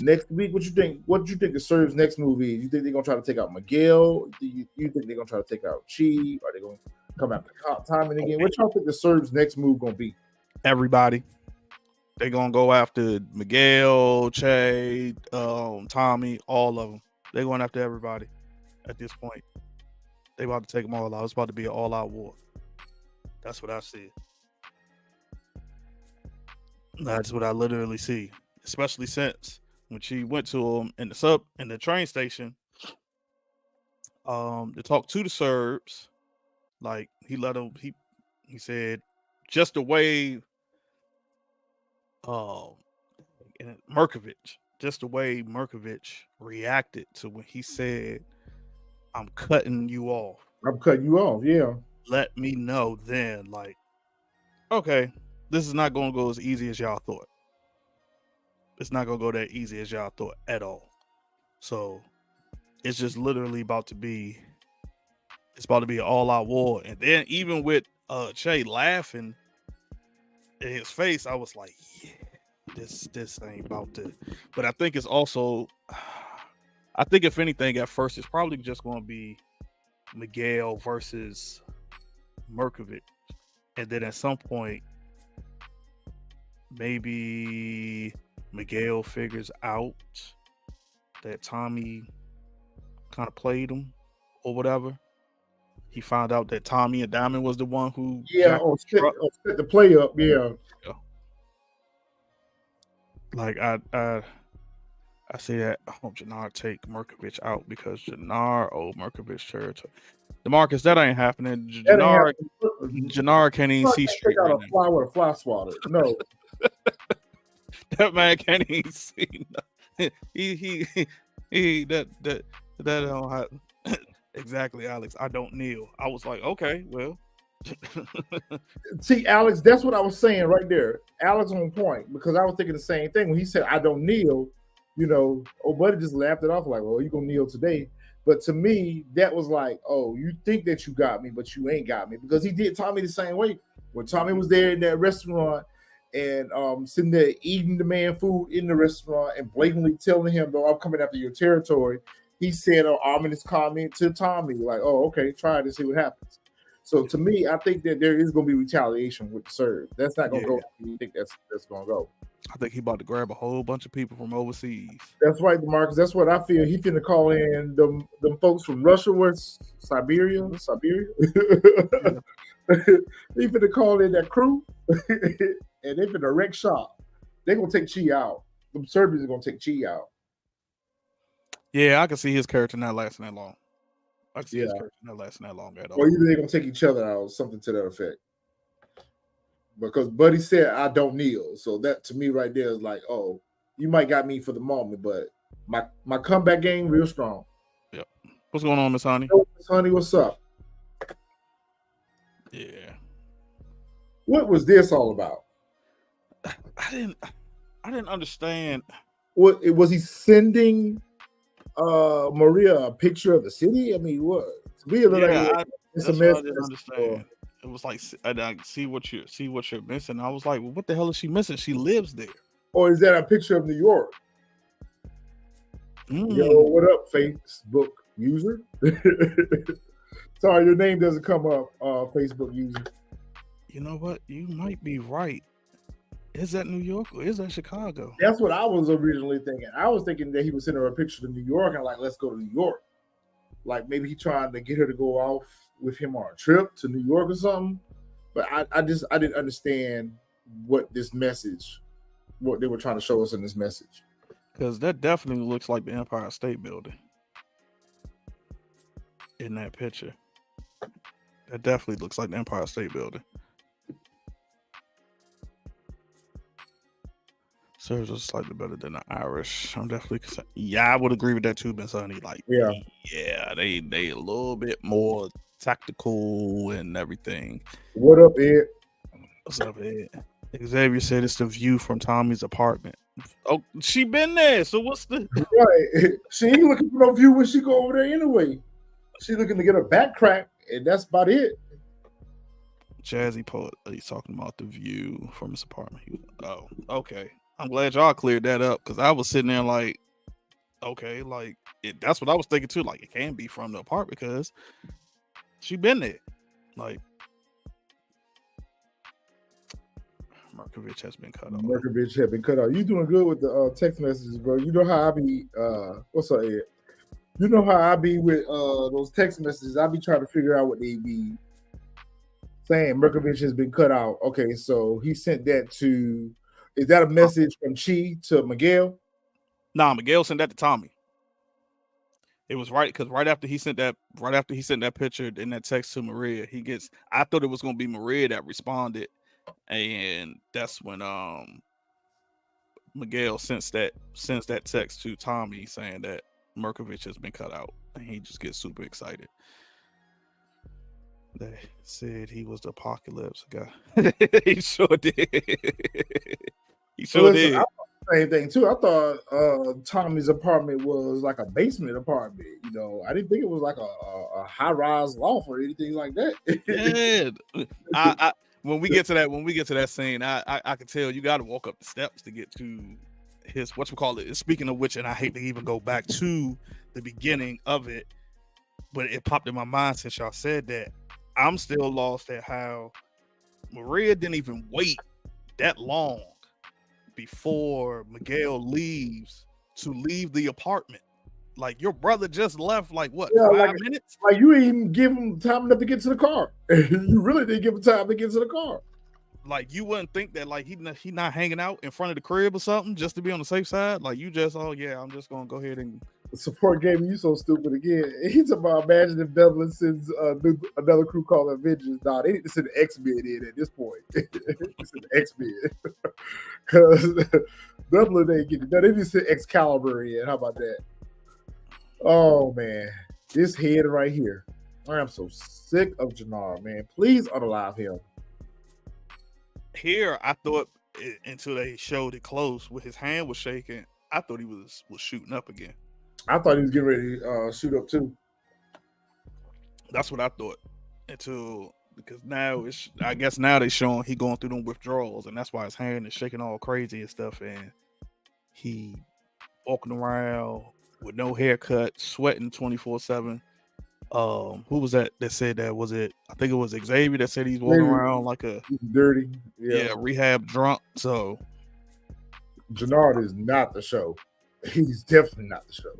next week? What you think? What do you think the Serbs' next move is? You think they're gonna try to take out Miguel? Do you think they're gonna try to take out Chi? Are they gonna come after timing again? What y'all think the Serbs' next move gonna be? Everybody. They're gonna go after Miguel, Che, Tommy, all of them. They're going after everybody at this point. They about to take them all out. It's about to be an all-out war. That's what I see. That's what I literally see. Especially since when she went to him in the train station, to talk to the Serbs, like he let him. He said just the way. Merkovich reacted to when he said, I'm cutting you off. Yeah. Let me know then, like, okay, this is not going to go as easy as y'all thought. It's not going to go that easy as y'all thought at all. So it's just literally about to be an all-out war. And then even with Che laughing in his face, I was like, yeah, this ain't about to. But I think it's also, I think if anything, at first it's probably just going to be Miguel versus Merkovich, and then at some point maybe Miguel figures out that Tommy kind of played him or whatever. He found out that Tommy and Diamond was the one who set the play up. Yeah. Like I say that I hope Janard take Merkovich out because Janard Merkovich territory. DeMarcus, that ain't happening. Janard can't even see straight. Take out a fly with a fly swatter. No. That man can't even see nothing. He that don't happen. Exactly, Alex. I don't kneel. I was like, okay, well. See, Alex, that's what I was saying right there. Alex on point, because I was thinking the same thing when he said I don't kneel. You know, Buddy just laughed it off like, well, you gonna kneel today. But to me, that was like, oh, you think that you got me, but you ain't got me. Because he did Tommy the same way. When Tommy was there in that restaurant and sitting there eating the man food in the restaurant and blatantly telling him, though, I'm coming after your territory, he said an ominous comment to Tommy, like, oh, okay, try it and see what happens. So to me, I think that there is going to be retaliation with the Serb. That's not going to go. You think that's going to go? I think he about to grab a whole bunch of people from overseas. That's right, DeMarcus. That's what I feel. He finna call in them folks from Russia, what's Siberia. He finna call in that crew, and they finna wreck shop. They gonna take Chi out. The Serbians are gonna take Chi out. Yeah, I can see his character not lasting that long. I can see his character not lasting that long at all. Or either they're gonna take each other out, something to that effect. Because Buddy said I don't kneel, so that to me right there is like, oh, you might got me for the moment, but my comeback game real strong. Yep. What's going on, Miss Honey? Yo, Miss Honey, what's up? Yeah. What was this all about? I didn't understand. What was he sending Maria a picture of the city? I mean, what? To me, it looked like it's a that's what mess. I didn't understand. It was like I see what you're missing. I was like, well, what the hell is she missing? She lives there. Or is that a picture of New York? Yo, what up, Facebook user? Sorry, your name doesn't come up, Facebook user. You know what? You might be right. Is that New York or is that Chicago? That's what I was originally thinking. I was thinking that he was sending her a picture of New York and like, let's go to New York. Like maybe he trying to get her to go off with him on a trip to New York or something. But I didn't understand what they were trying to show us in this message. Because that definitely looks like the Empire State Building in that picture. That definitely looks like the Empire State Building. Serbs are slightly better than the Irish. I'm definitely concerned. Yeah, I would agree with that too, Miss Honey. Like, yeah, they a little bit more tactical and everything. What up, Ed? What's up, Ed? Xavier said it's the view from Tommy's apartment. Oh, she been there. So what's the right? She ain't looking for no view when she go over there anyway. She looking to get her back cracked, and that's about it. Jazzy Poet, he's talking about the view from his apartment. Oh, okay. I'm glad y'all cleared that up because I was sitting there like, okay, like that's what I was thinking too. Like it can't be from the apartment because she been there. Like Markovich has been cut off. Markovich had been cut off. You doing good with the text messages, bro? You know how I be. What's up, Ed? You know how I be with those text messages. I be trying to figure out what they be saying. Markovich has been cut out. Okay, so he sent that to. Is that a message from Chi to Miguel? Nah, Miguel sent that to Tommy. It was right because right after he sent that picture in that text to Maria, I thought it was gonna be Maria that responded, and that's when Miguel sends that text to Tommy saying that Markovich has been cut out, and he just gets super excited. They said he was the apocalypse guy. He sure did. He sure did. I thought the same thing too. I thought Tommy's apartment was like a basement apartment. You know, I didn't think it was like a high-rise loft or anything like that. Yeah. I when we get to that scene, I can tell you got to walk up the steps to get to his whatchamacallit. Speaking of which, and I hate to even go back to the beginning of it, but it popped in my mind since y'all said that. I'm still lost at how Maria didn't even wait that long before Miguel leaves to leave the apartment. Like your brother just left, like what, 5 minutes? Like you didn't even give him time enough to get to the car. You really didn't give him time to get to the car. Like you wouldn't think that like he not hanging out in front of the crib or something just to be on the safe side. Like you just I'm just gonna go ahead and support game. You so stupid again. He's about imagine if Dublin sends another crew called Avengers. Nah, they need to send X-Men in at this point. Send X-Men because Dublin ain't getting done. They need to send Excalibur in. How about that? Oh man, this head right here. I am so sick of Janard, man. Please unalive him. Here, I thought until they showed it close, with his hand was shaking, I thought he was shooting up again. I thought he was getting ready to shoot up too. That's what I thought. Because now I guess now they showing he going through them withdrawals, and that's why his hand is shaking all crazy and stuff, and he walking around with no haircut, sweating 24/7. Who was that said that? Was it? I think it was Xavier that said he's walking around like a dirty, rehab drunk. So Janard is not the show. He's definitely not the show.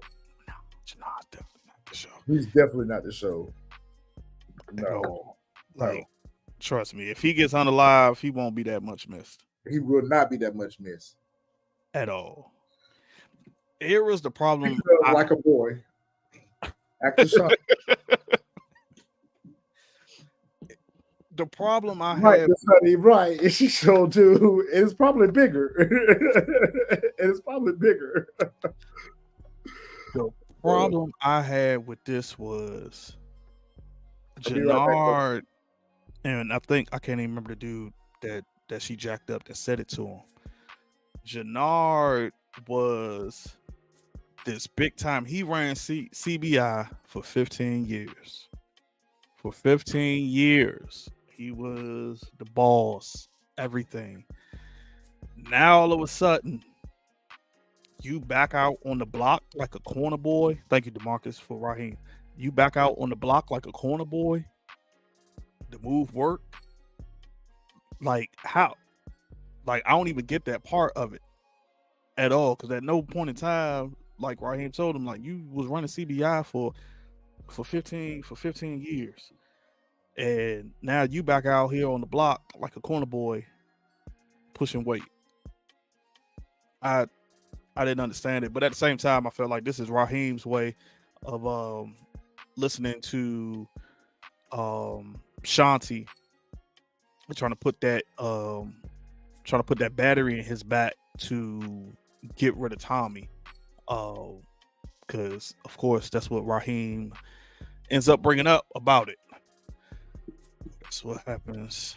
No, Janard's definitely not the show. He's definitely not the show. No. Like, trust me, if he gets unalive, he won't be that much missed. He will not be that much missed at all. Here was the problem. Like a boy. Actor Sean. The problem I have, right? And she showed too. It's probably bigger. It's probably bigger. problem I had with this was I'll be right back. Janard, and I think I can't even remember the dude that she jacked up that said it to him. Janard was this big time. He ran CBI for 15 years. For 15 years, he was the boss, everything. Now all of a sudden, you back out on the block like a corner boy. Thank you, DeMarcus, for Raheem. You back out on the block like a corner boy. The move worked. Like how? Like I don't even get that part of it at all. Because at no point in time, like Raheem told him, like you was running CBI for 15 years, and now you back out here on the block like a corner boy, pushing weight. I didn't understand it, but at the same time, I felt like this is Raheem's way of listening to Shanti and trying to put that battery in his back to get rid of Tommy. Because of course that's what Raheem ends up bringing up about it. That's what happens.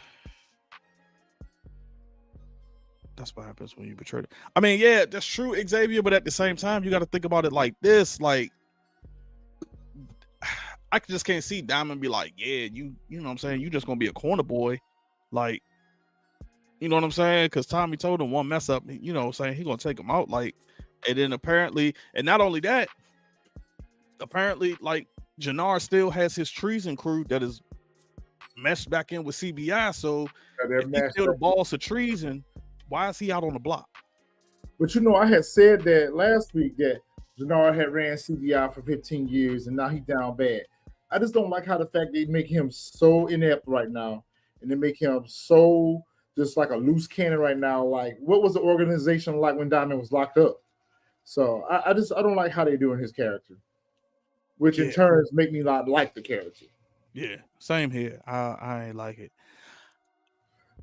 That's what happens when you betray it. I mean, yeah, that's true, Xavier, but at the same time, you got to think about it like this. Like, I just can't see Diamond be like, yeah, you know what I'm saying? You just going to be a corner boy. Like, you know what I'm saying? Because Tommy told him one mess up, you know what I'm saying? He going to take him out. Like, and then apparently, and not only that, apparently, like, Jenard still has his treason crew that is meshed back in with CBI. So, if he's still the boss of treason, why is he out on the block? But you know, I had said that last week that Janard had ran CBI for 15 years and now he's down bad. I just don't like how the fact they make him so inept right now and they make him so just like a loose cannon right now. Like, what was the organization like when Diamond was locked up? So I don't like how they're doing his character, which in turn make me not like the character. Yeah, same here. I ain't like it.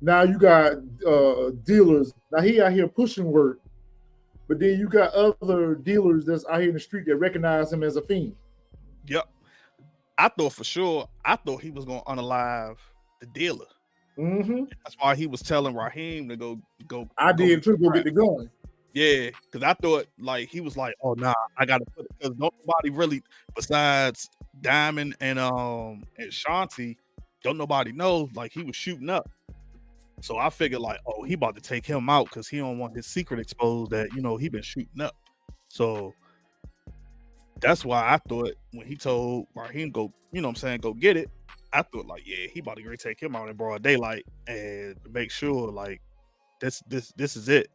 Now you got dealers. Now he out here pushing work, but then you got other dealers that's out here in the street that recognize him as a fiend. Yep. I thought for sure, he was going to unalive the dealer. Mm-hmm. That's why he was telling Raheem to go. I did too, go get the gun. Yeah, because I thought like he was like, oh nah, I gotta put it because nobody really besides Diamond and Shanti, don't nobody know like he was shooting up. So I figured like, oh, he about to take him out because he don't want his secret exposed that, you know, he been shooting up. So that's why I thought when he told Raheem go, you know what I'm saying, go get it, I thought like, yeah, he about to go take him out in broad daylight and make sure like this is it.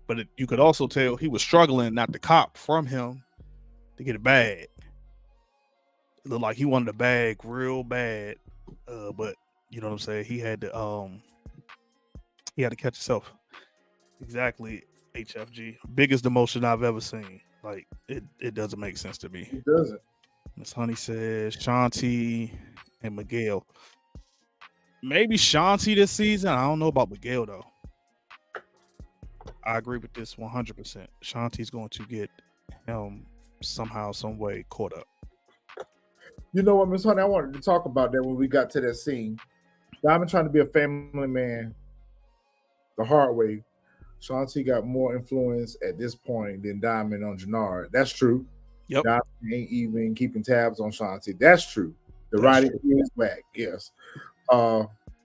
But you could also tell he was struggling not to cop from him to get a bag. It looked like he wanted a bag real bad. But you know what I'm saying, he had to catch himself. Exactly, HFG. Biggest demotion I've ever seen. Like, it doesn't make sense to me. It doesn't. Miss Honey says Shanti and Miguel. Maybe Shanti this season. I don't know about Miguel, though. I agree with this 100%. Shanti's going to get him somehow, some way caught up. You know what, Miss Honey? I wanted to talk about that when we got to that scene. Diamond trying to be a family man the hard way. Shanti got more influence at this point than Diamond on Jenard. That's true. Yep. Diamond ain't even keeping tabs on Shanti. That's true. The writing is back. Yes.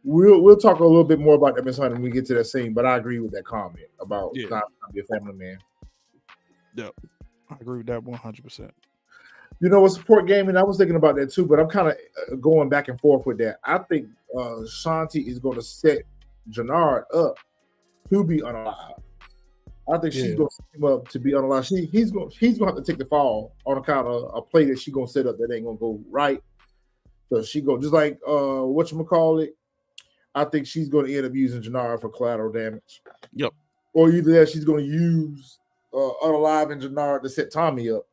We'll talk a little bit more about that, Miss Honey, when we get to that scene. But I agree with that comment about not trying to be a family man. Yep. I agree with that 100%. You know, with support gaming, I was thinking about that too, but I'm kind of going back and forth with that. I think Shanti is going to set Jenard up to be unalive. I think she's going to set him up to be unalive. He's going to have to take the fall on account of a play that she's going to set up that ain't going to go right. So she go just like whatchamacallit. I think she's going to end up using Jenard for collateral damage. Yep. Or either that she's going to use unalive and Jenard to set Tommy up.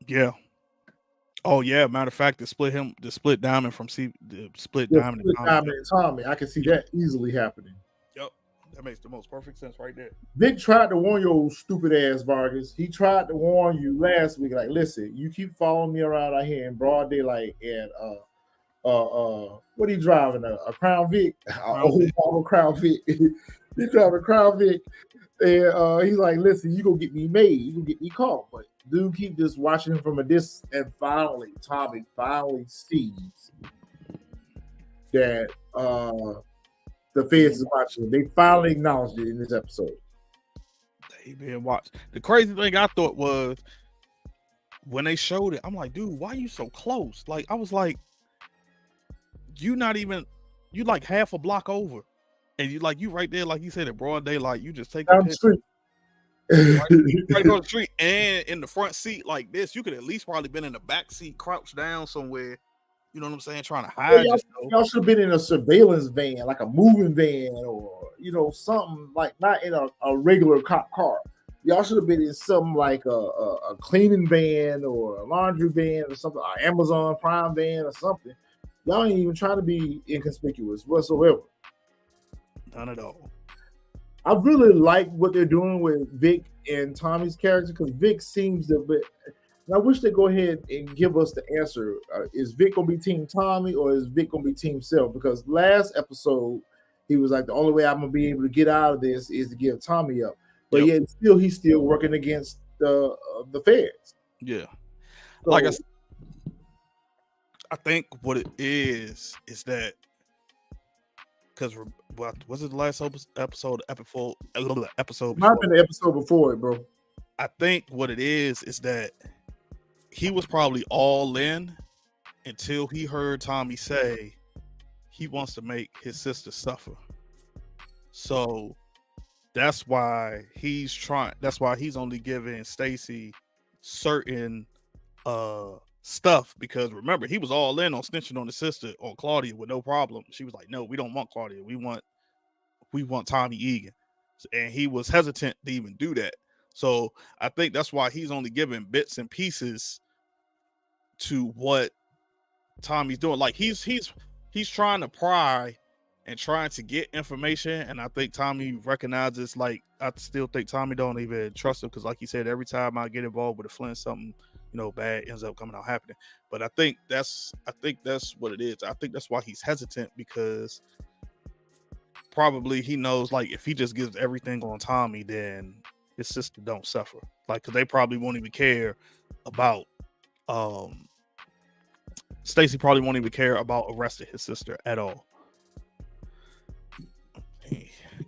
Yeah. Oh yeah. Matter of fact, the split Diamond from Diamond and Tommy. I can see that easily happening. Yep. That makes the most perfect sense right there. Vic tried to warn your stupid ass, Vargas. He tried to warn you last week. Like, listen, you keep following me around out here in broad daylight, and what are you driving? A Crown Vic, old model Crown Vic. He's driving a Crown Vic, and he's like, listen, you gonna get me made, you gonna get me caught. But dude, keep just watching him from a distance, and finally, Tommy finally sees that the feds is watching. They finally acknowledged it in this episode. They been watched. The crazy thing I thought was when they showed it, I'm like, dude, why are you so close? Like, I was like, you like half a block over, and you right there, like you said, in broad daylight. You just take down the street, right on the street, and in the front seat like this. You could at least probably been in the back seat, crouched down somewhere. You know what I'm saying? Trying to hide yourself. Y'all should have been in a surveillance van, like a moving van, or something like not in a regular cop car. Y'all should have been in something like a cleaning van or a laundry van or something, an Amazon Prime van or something. Y'all ain't even trying to be inconspicuous whatsoever. None at all. I really like what they're doing with Vic and Tommy's character, because Vic seems to be. And I wish they go ahead and give us the answer. Is Vic going to be Team Tommy, or is Vic going to be Team Serb? Because last episode, he was like, the only way I'm going to be able to get out of this is to give Tommy up. But yet he's still working against the feds. Yeah. So, like I think what it is that, because was it the last episode? Episode might have been the episode before it, bro. I think what it is that he was probably all in until he heard Tommy say he wants to make his sister suffer. So that's why he's trying. That's why he's only giving Stacy certain stuff, because remember, he was all in on snitching on his sister, on Claudia, with no problem. She was like, no, we don't want Claudia. We want Tommy Egan. And he was hesitant to even do that. So I think that's why he's only giving bits and pieces to what Tommy's doing. Like he's trying to pry and trying to get information. And I think Tommy recognizes, like, I still think Tommy don't even trust him, because like he said, every time I get involved with a Flint, something, bad ends up coming out happening. But I think that's what it is. I think that's why he's hesitant, because probably he knows, like, if he just gives everything on Tommy, then his sister don't suffer. Like, because they probably won't even care about Stacy probably won't even care about arresting his sister at all.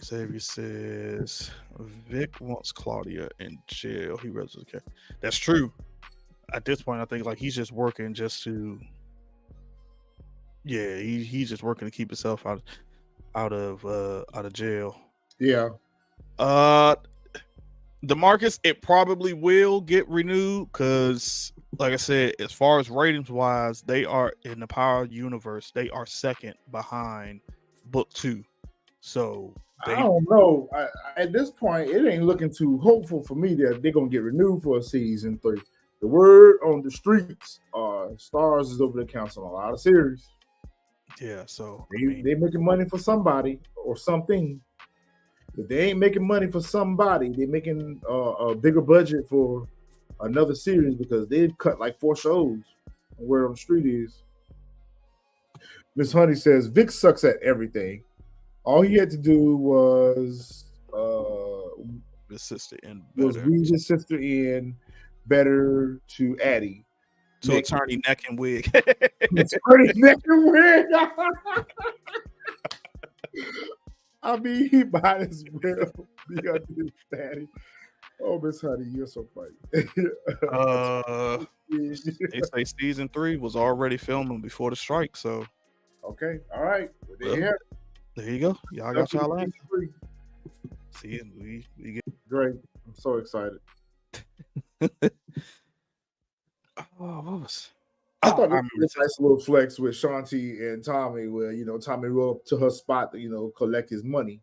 Xavier says Vic wants Claudia in jail. He rather care. That's true. At this point, I think, like, he's just working just to. Yeah, he's just working to keep himself out of jail. Yeah. DeMarcus, it probably will get renewed, because, like I said, as far as ratings wise, they are in the Power universe. They are second behind Book 2. So I don't know. At this point, it ain't looking too hopeful for me that they're gonna get renewed for a season 3. The word on the streets are Stars is over the council on a lot of series. Yeah, so they're making money for somebody or something. If they ain't making money for somebody, they're making a bigger budget for another series, because they've cut like 4 shows. Word on the street is. Miss Honey says Vic sucks at everything. All he had to do was his sister in was read his sister in better to Addie. To attorney neck and wig. Attorney neck and wig. I mean, he might as well be under his daddy. Oh, Miss Honey, you're so funny. They say season 3 was already filming before the strike, so. Okay, all right. Well, there you go. Y'all got y'all answer. See, we get great. I'm so excited. I thought it was a nice little flex with Shanti and Tommy, where Tommy rolled up to her spot to collect his money,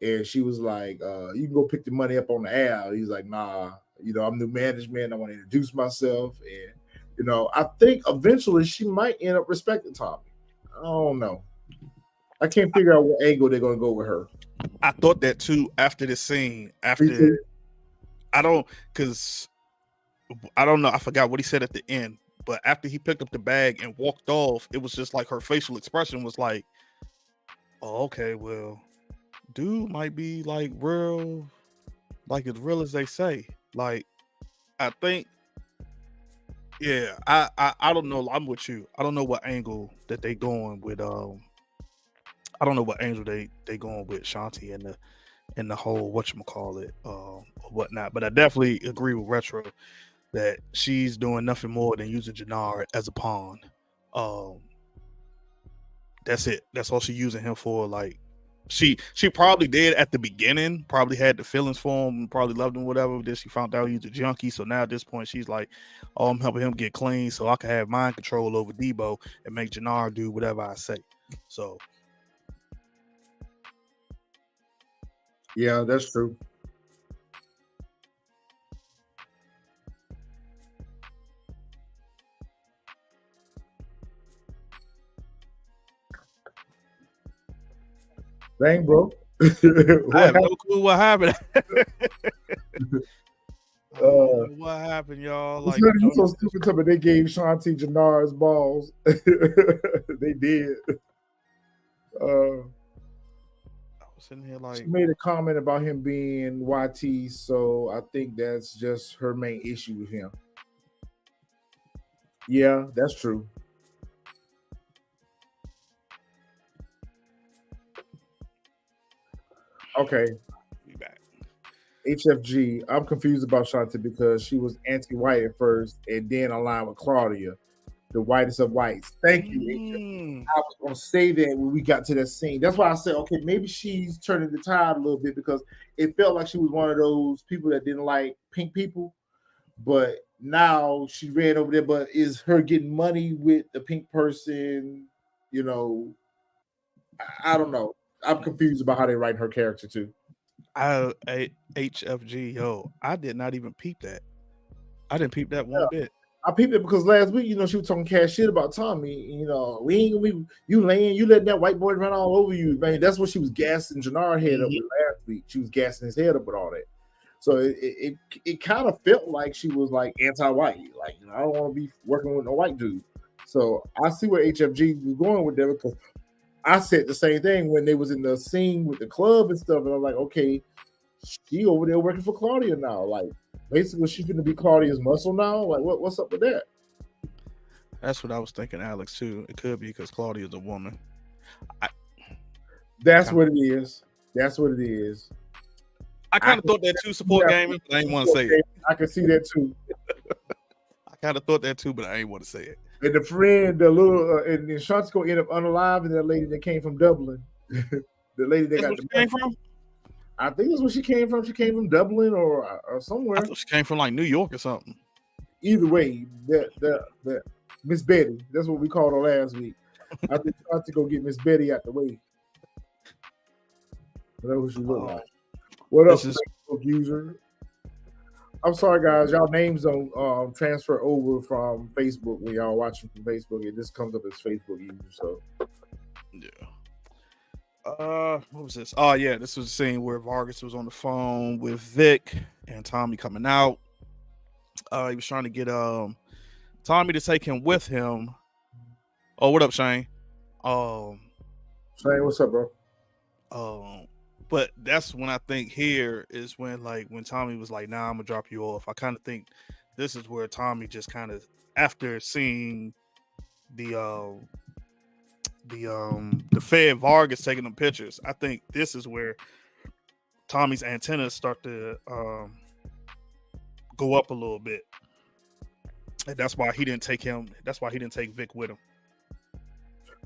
and she was like, "You can go pick the money up on the air." He's like, "Nah, I'm new management. I want to introduce myself," and I think eventually she might end up respecting Tommy. I don't know. I can't figure out what angle they're going to go with her. I thought that too after the scene. Me too. I don't know. I forgot what he said at the end. But after he picked up the bag and walked off, it was just like her facial expression was like, "Oh, okay, well, dude might be like real, like as real as they say." Like, I think, yeah, I don't know. I'm with you. I don't know what angle that they going with. I don't know what angle they going with Shanti and the whole whatchamacallit, or whatnot. But I definitely agree with Retro that she's doing nothing more than using Janard as a pawn. Um, that's it. That's all she's using him for. Like, she probably did at the beginning, probably had the feelings for him, probably loved him, whatever. Then she found out he's a junkie. So now at this point, she's like, "Oh, I'm helping him get clean, so I can have mind control over Debo and make Janard do whatever I say." So Yeah, that's true. Dang, bro. I What have no clue what happened. What happened, y'all? Like, you so stupid. But they gave Shanti Janard's balls. They did. I was sitting here like, She made a comment about him being YT, so I think that's just her main issue with him. Yeah, that's true. Okay, "We back." HFG. I'm confused about Shanti because she was anti-white at first and then aligned with Claudia, the whitest of whites. Thank you, HFG. I was going to say that when we got to that scene. That's why I said, okay, maybe she's turning the tide a little bit because it felt like she was one of those people that didn't like pink people. But now she ran over there. But is her getting money with the pink person? You know, I don't know. I'm confused about how they write her character too. HFG, yo, I did not even peep that. I didn't peep that one Yeah. bit. I peeped it because last week, she was talking cash shit about Tommy. We ain't gonna be you letting that white boy run all over you, man. That's what she was gassing Janard head up with last week. She was gassing his head up with all that. So it kind of felt like she was like anti-white. Like, I don't want to be working with no white dude. So I see where HFG was going with that because I said the same thing when they was in the scene with the club and stuff, and I'm like, okay, she over there working for Claudia now. Like, basically, she's going to be Claudia's muscle now. Like, what's up with that? That's what I was thinking, Alex, too. It could be because Claudia's a woman. That's what it is. That's what it is. I kind of thought that too, support gaming, but I didn't want to say it. I can see that too. I kind of thought that too, but I didn't want to say it. And the friend, the little, and Shanti's going to end up unalive, and that lady that came from Dublin. The lady that got the came from? I think that's where she came from. She came from Dublin or somewhere. I thought she came from like New York or something. Either way, that Miss Betty. That's what we called her last week. I think I have to go get Miss Betty out the way. That's what she look like. What up, Facebook user? I'm sorry, guys. Y'all names don't transfer over from Facebook when y'all watching from Facebook. It just comes up as Facebook user. So, yeah. What was this? Oh yeah, this was the scene where Vargas was on the phone with Vic and Tommy coming out. He was trying to get Tommy to take him with him. Oh, what up, Shane? Shane, what's up, bro? But that's when I think here is when Tommy was like, "Nah, I'm gonna drop you off." I kind of think this is where Tommy just kind of, after seeing the Fed Vargas taking them pictures, I think this is where Tommy's antennas start to go up a little bit, and that's why he didn't take him. That's why he didn't take Vic with him.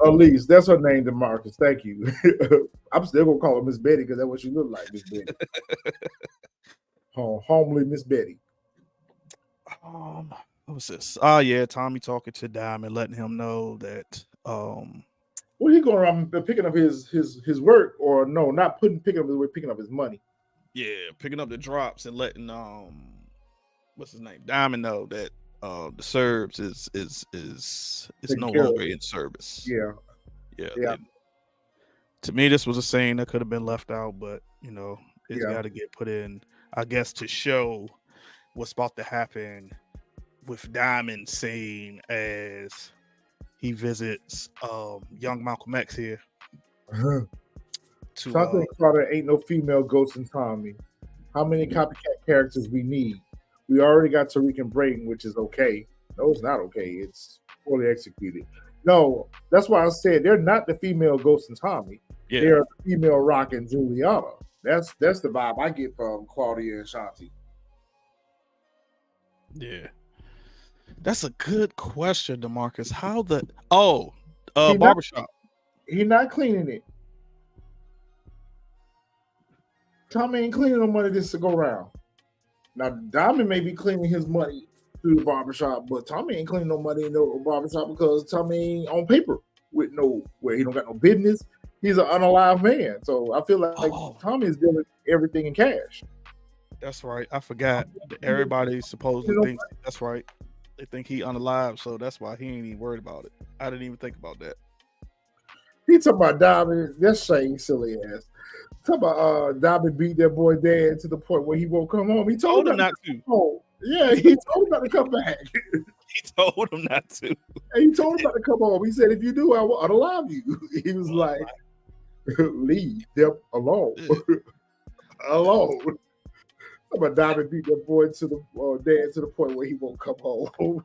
Elise, that's her name, DeMarcus. Thank you. I'm still gonna call her Miss Betty because that's what she looked like, Miss Betty. Homely Miss Betty. What was this? Oh yeah, Tommy talking to Diamond, letting him know that Well, he going around picking up his work, or no, not picking up his work, picking up his money. Yeah, picking up the drops and letting what's his name, Diamond, know that the Serbs is no longer in service. Yeah. To me, this was a scene that could have been left out, but it's Yeah. got to get put in, I guess, to show what's about to happen with Diamond scene as he visits young Malcolm X here to Something called there ain't no female ghost in Tommy. How many copycat characters we need? We already got Tariq and Brayden, which is okay. No, it's not okay. It's poorly executed. No, that's why I said they're not the female ghost in Tommy. yeah. They're the female Rock and Juliana. That's the vibe I get from Claudia and Shanti. Yeah. That's a good question, DeMarcus. How the He barbershop. He's not cleaning it. Tommy ain't cleaning no money this to go around. Now Diamond may be cleaning his money through the barbershop, but Tommy ain't cleaning no money in no barbershop because Tommy ain't on paper with where he don't got no business. He's an unalive man. So I feel like Tommy is dealing everything in cash. That's right. I forgot. Everybody supposedly thinks that's right. They think he unalive, so that's why he ain't even worried about it. I didn't even think about that. He talking about Diamond. That's Shane silly ass. Talking about Diamond beat that boy dad to the point where he won't come home. He told him not to. Home. Yeah, he told him not to come back. He told him not to. He told him not to come home. He said, if you do, I will unalive you. He was like, leave them alone. Alone. Talking about Diamond beat that boy to the dad to the point where he won't come home.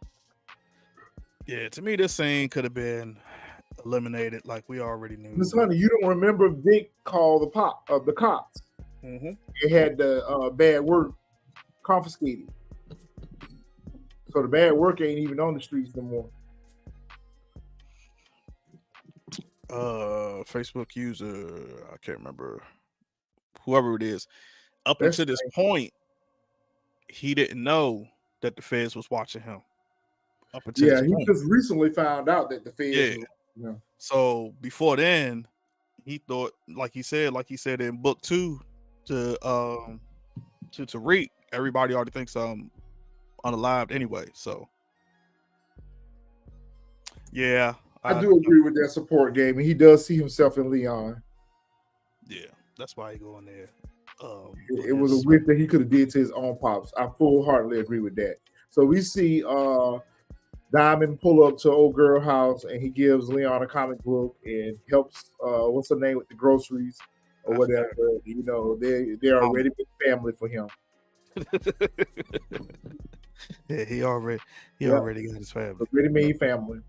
Yeah, to me, this scene could have been eliminated, like we already knew. Miss Honey, you don't remember Vic called the cops? Mm-hmm. It had the bad work confiscated, so the bad work ain't even on the streets no more. Facebook user, I can't remember whoever it is. Up until this point, he didn't know that the feds was watching him. Up until this point. He just recently found out that the feds. Yeah. So before then, he thought, like he said in book 2 to Tariq, everybody already thinks I'm unalived anyway. So yeah, I do agree with that support game, and he does see himself in Leon. Yeah, that's why he going there. It was a whip that he could have did to his own pops. I full-heartedly agree with that. So we see Diamond pull up to old girl house, and he gives Leon a comic book and helps what's her name with the groceries or whatever. They're already big family for him. Yeah, he already got his family. Ready-made family.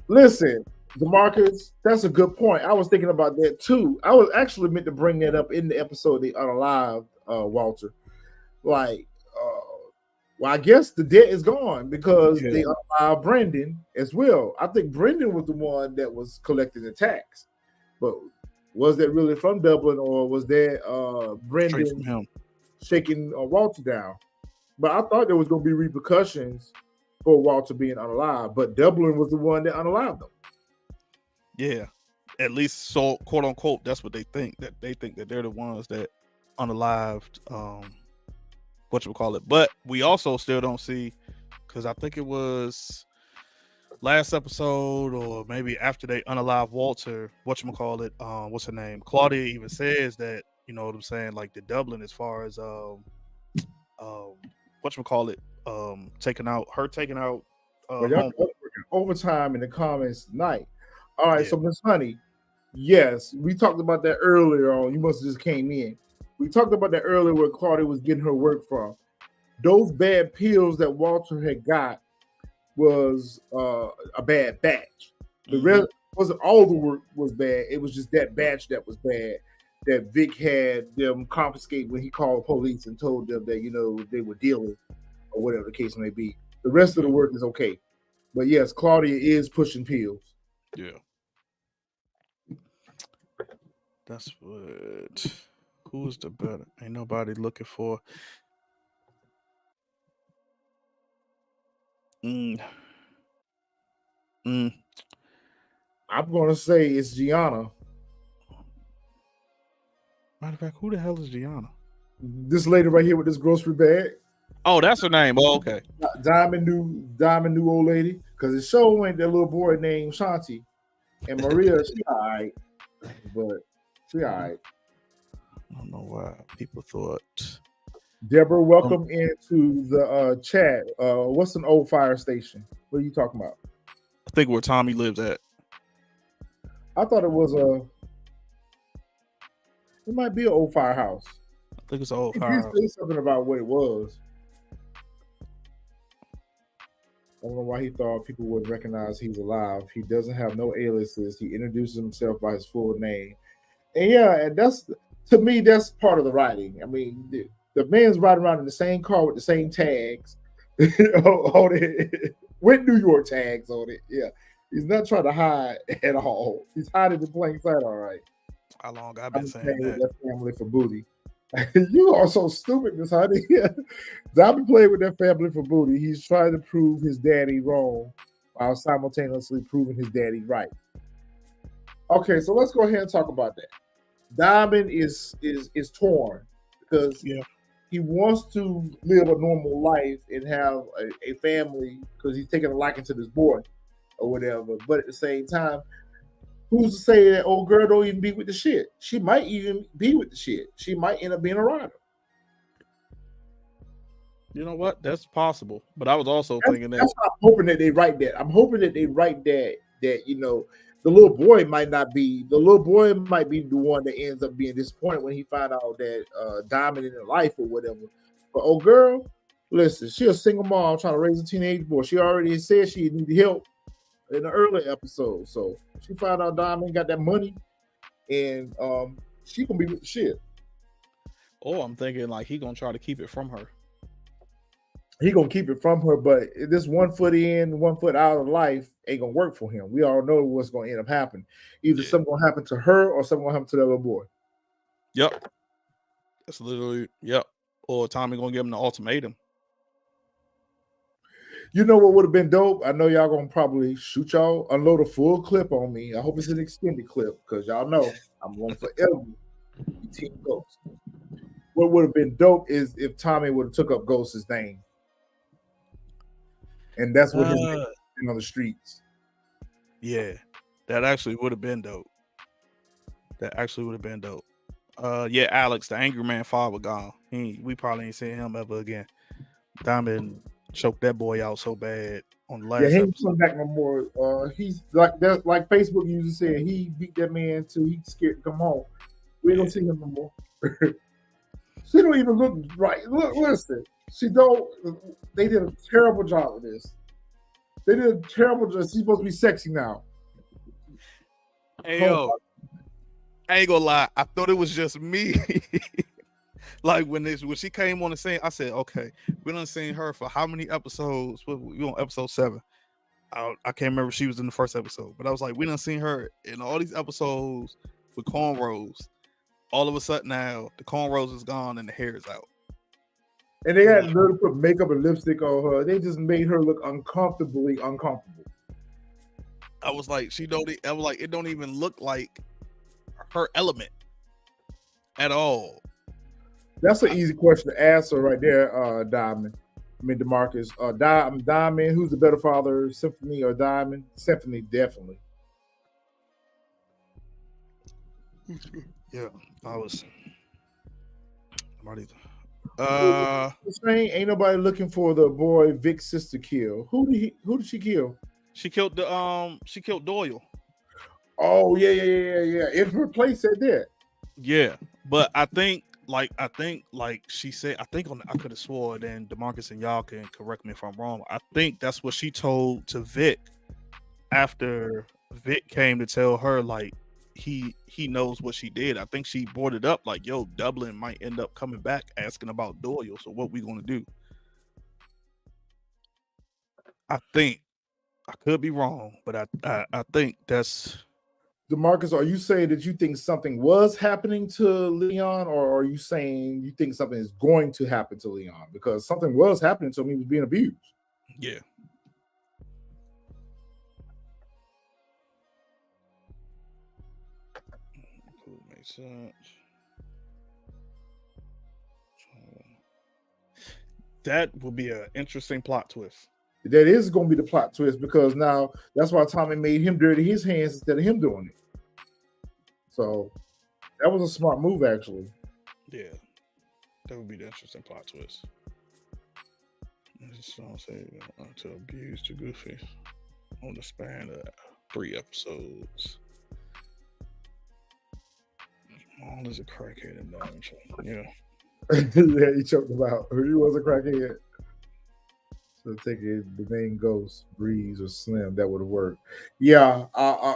Listen, DeMarcus, that's a good point. I was thinking about that too. I was actually meant to bring that up in the episode, the Unalived Walter. Like, well, I guess the debt is gone because they unalived Brendan as well. I think Brendan was the one that was collecting the tax. But was that really from Dublin, or was that Brendan shaking Walter down? But I thought there was going to be repercussions for Walter being unalived, but Dublin was the one that unalived him. Yeah, at least so, quote unquote, that's what they think. That they think that they're the ones that unalived whatchamacallit. But we also still don't see, because I think it was last episode or maybe after they unalived Walter, whatchamacallit, what's her name? Claudia even says that, you know what I'm saying, like the Dublin as far as whatchamacallit, taking out overtime in the comments tonight. All right, so Miss Honey, yes, we talked about that earlier on. You must have just came in. We talked about that earlier where Claudia was getting her work from. Those bad pills that Walter had got was a bad batch. The rest wasn't all the work was bad. It was just that batch that was bad that Vic had them confiscate when he called the police and told them that, you know, they were dealing or whatever the case may be. The rest of the work is okay. But yes, Claudia is pushing pills. Yeah. That's what. Who's the better? Ain't nobody looking for. I'm gonna say it's Gianna. Matter of fact, who the hell is Gianna? This lady right here with this grocery bag. Oh, that's her name. Oh, okay. Diamond new old lady, because it's showing that little boy named Shanti. And Maria, she all right, but she all right. I don't know why people thought. Deborah, welcome into the chat. What's an old fire station? What are you talking about? I think where Tommy lives at. I thought it was it might be an old firehouse. I think it's an old He firehouse. did say something about what it was. I don't know why he thought people would recognize he's alive. He doesn't have no aliases. He introduces himself by his full name. And yeah, and that's, to me, that's part of the writing. I mean, the man's riding around in the same car with the same tags on it, with New York tags on it. Yeah, he's not trying to hide at all. He's hiding in plain sight. All right. How long I've been saying With that? that family for booty. You are so stupid, Miss Honey. I've been playing with that family for booty. He's trying to prove his daddy wrong while simultaneously proving his daddy right. Okay, so let's go ahead and talk about that. Diamond is torn because he wants to live a normal life and have a family because he's taking a liking to this boy or whatever. But at the same time, who's to say that old girl don't even be with the shit? She might even be with the shit. She might end up being a rider. You know what? That's possible. But I was also thinking that. I'm hoping that they write that. I'm hoping that they write that the little boy might not be. The little boy might be the one that ends up being disappointed when he find out that Diamond in her life or whatever. But old girl, listen, she a single mom trying to raise a teenage boy. She already said she needed help in the early episode. So she found out Diamond got that money, and she gonna be with the shit. Oh, I'm thinking like he gonna try to keep it from her. He gonna keep it from her, but this 1 foot in, 1 foot out of life ain't gonna work for him. We all know what's gonna end up happening. Either something gonna happen to her or something gonna happen to the little boy. Yep. That's literally Or Tommy gonna give him the ultimatum. You know what would have been dope? I know y'all gonna probably shoot y'all, unload a full clip on me. I hope it's an extended clip because y'all know I'm going forever be Team Ghost. What would have been dope is if Tommy would have took up Ghost's name. And that's what his name is on the streets. Yeah, that actually would have been dope. Yeah, Alex, the angry man father gone. We probably ain't seen him ever again. Diamond choked that boy out so bad on the last episode. He ain't come back no more. He's like that, like Facebook user said, he beat that man till he's scared to come home. We ain't gonna see him no more. She don't even look right. Look, listen. They did a terrible job with this. They did a terrible job. She's supposed to be sexy now. Hey, yo. I ain't gonna lie. I thought it was just me. Like when she came on the scene, I said, okay, we done seen her for how many episodes? We on episode 7. I can't remember if she was in the first episode, but I was like, we done seen her in all these episodes with cornrows. All of a sudden now, the cornrows is gone and the hair is out. And they had to put makeup and lipstick on her. They just made her look uncomfortably uncomfortable. I was like, it don't even look like her element at all. That's an easy question to answer right there, Diamond. I mean, DeMarcus. Diamond, who's the better father, Symphony or Diamond? Symphony, definitely. Yeah, I was. Ain't nobody looking for the boy Vic's sister kill. Who did she kill? She killed Doyle. Oh yeah. In her place at that. Yeah, but I think like she said, I could have swore, then DeMarcus and y'all can correct me if I'm wrong. I think that's what she told to Vic after Vic came to tell her like he knows what she did. I think she brought it up like, yo, Dublin might end up coming back asking about Doyle. So what we gonna do? I think I could be wrong, but I think that's. DeMarcus, are you saying that you think something was happening to Leon, or are you saying you think something is going to happen to Leon? Because something was happening to him. He was being abused. Yeah. Makes sense. That will be an interesting plot twist. That is going to be the plot twist because now that's why Tommy made him dirty his hands instead of him doing it. So that was a smart move, actually. Yeah, that would be the interesting plot twist. Just don't say to abuse to Goofy on the span of 3 episodes. All is a crackhead and damage. Yeah. Yeah, he choked him out. He was a crackhead. So take it, the main ghost, Breeze or Slim, that would have worked. Yeah,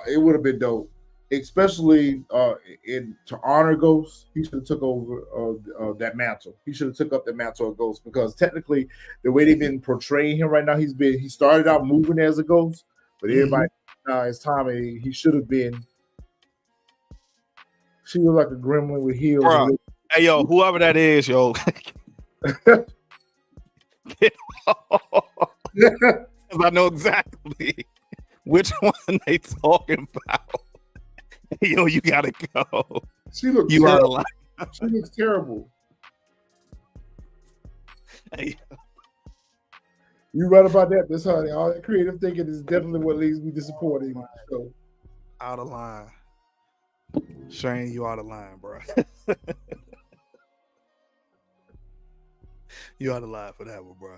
it would have been dope. Especially to honor Ghost, he should have took over that mantle. He should have took up the mantle of Ghost because technically, the way they've been portraying him right now, he started out moving as a ghost, but everybody now it's Tommy. He should have been. She was like a gremlin with heels. Bruh. Hey yo, whoever that is, yo. I know exactly which one they talking about. Yo, you gotta go. She looks. You are alive. She looks terrible. Hey. You right about that, Miss Honey. All that creative thinking is definitely what leaves me disappointed. So. Out of line. Shane, you out of line, bro. You out of line for that one, bro.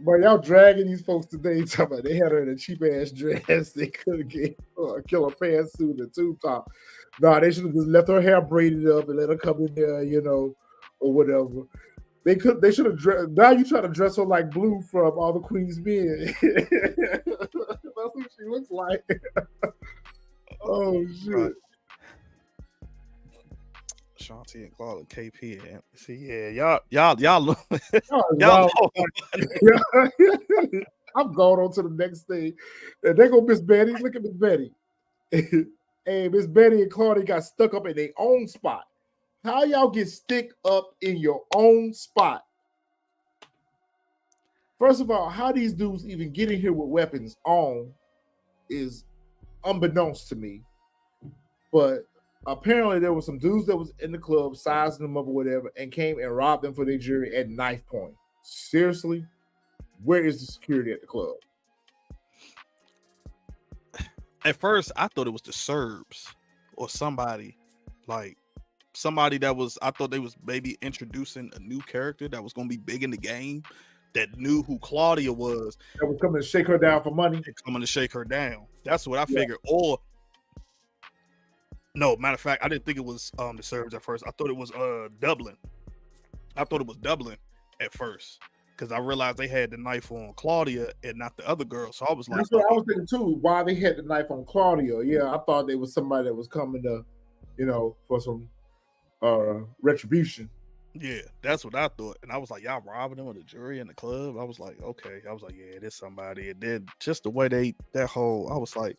But y'all dragging these folks today. Talking about they had her in a cheap ass dress. They could have get a killer pantsuit and tube top. Nah, they should have just left her hair braided up and let her come in there, or whatever. They should have dressed. Now you try to dress her like Blue from All the Queen's Men. That's what she looks like. Oh shit. Right. Shanti and Claudia, KP and see, yeah, y'all I'm going on to the next thing. And they go Miss Betty. Look at Miss Betty. Hey, Miss Betty and Claudia got stuck up in their own spot. How y'all get stick up in your own spot? First of all, how these dudes even get in here with weapons on is unbeknownst to me. But apparently there were some dudes that was in the club sizing them up or whatever and came and robbed them for their jewelry at knife point. Seriously? Where is the security at the club? At first, I thought it was the Serbs or somebody that was, I thought they was maybe introducing a new character that was going to be big in the game that knew who Claudia was. That was coming to shake her down for money. Coming to shake her down. That's what I figured. Or, no, matter of fact, I didn't think it was the Serbs at first. I thought it was Dublin. I thought it was Dublin at first because I realized they had the knife on Claudia and not the other girl. So I was like, that's what I was thinking too. Why they had the knife on Claudia? Yeah, I thought they was somebody that was coming to, for some retribution. Yeah, that's what I thought. And I was like, y'all robbing them with a jury in the club? I was like, okay. I was like, yeah, there's somebody. And then just the way I was like,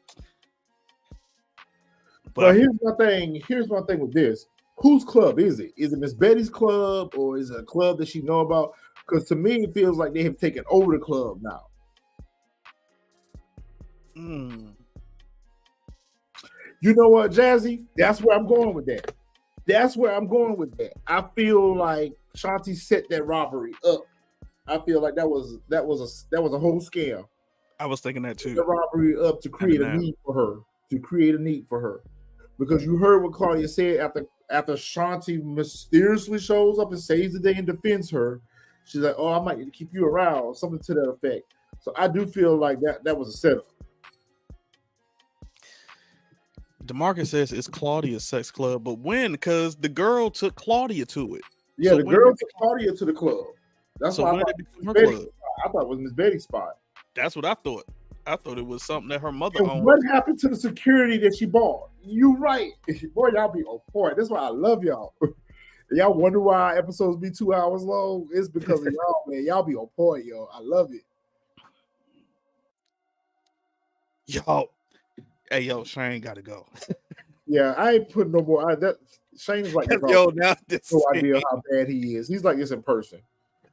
but here's my thing with this. Whose club is it? Is it Miss Betty's club or is it a club that she know about? Because to me, it feels like they have taken over the club now. You know what, Jazzy? That's where I'm going with that. I feel like Shanti set that robbery up. I feel like that was a whole scam. I was thinking that too. The robbery up to create a need for her. Because you heard what Claudia said after Shanti mysteriously shows up and saves the day and defends her. She's like, "Oh, I might need to keep you around," something to that effect. So I do feel like that was a setup. DeMarcus says it's Claudia's sex club, but when? Because the girl took Claudia to it. Yeah, so the girl took Claudia to the club. That's why I thought it was Miss Betty's spot. That's what I thought. I thought it was something that her mother owned. What happened to the security that she bought? You right. Boy, y'all be on point. That's why I love y'all. Y'all wonder why episodes be 2 hours long? It's because of y'all, man. Y'all be on point, yo. I love it. Yo. Hey, yo, Shane got to go. Yeah, I ain't putting no more. Shane's like, yo, now this no idea how bad he is. He's like this in person.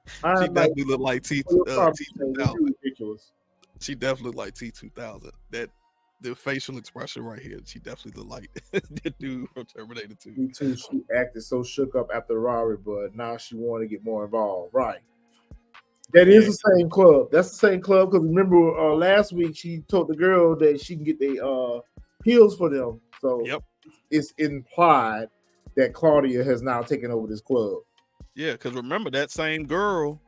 She definitely look like T2000. Ridiculous. She definitely look like T2000. That the facial expression right here, she definitely look like the dude from Terminator 2. Me too. She acted so shook up after the robbery, but now she wanted to get more involved. Right. That is the same club. That's the same club because remember last week she told the girl that she can get the pills for them. So it's implied that Claudia has now taken over this club. Yeah, because remember that same girl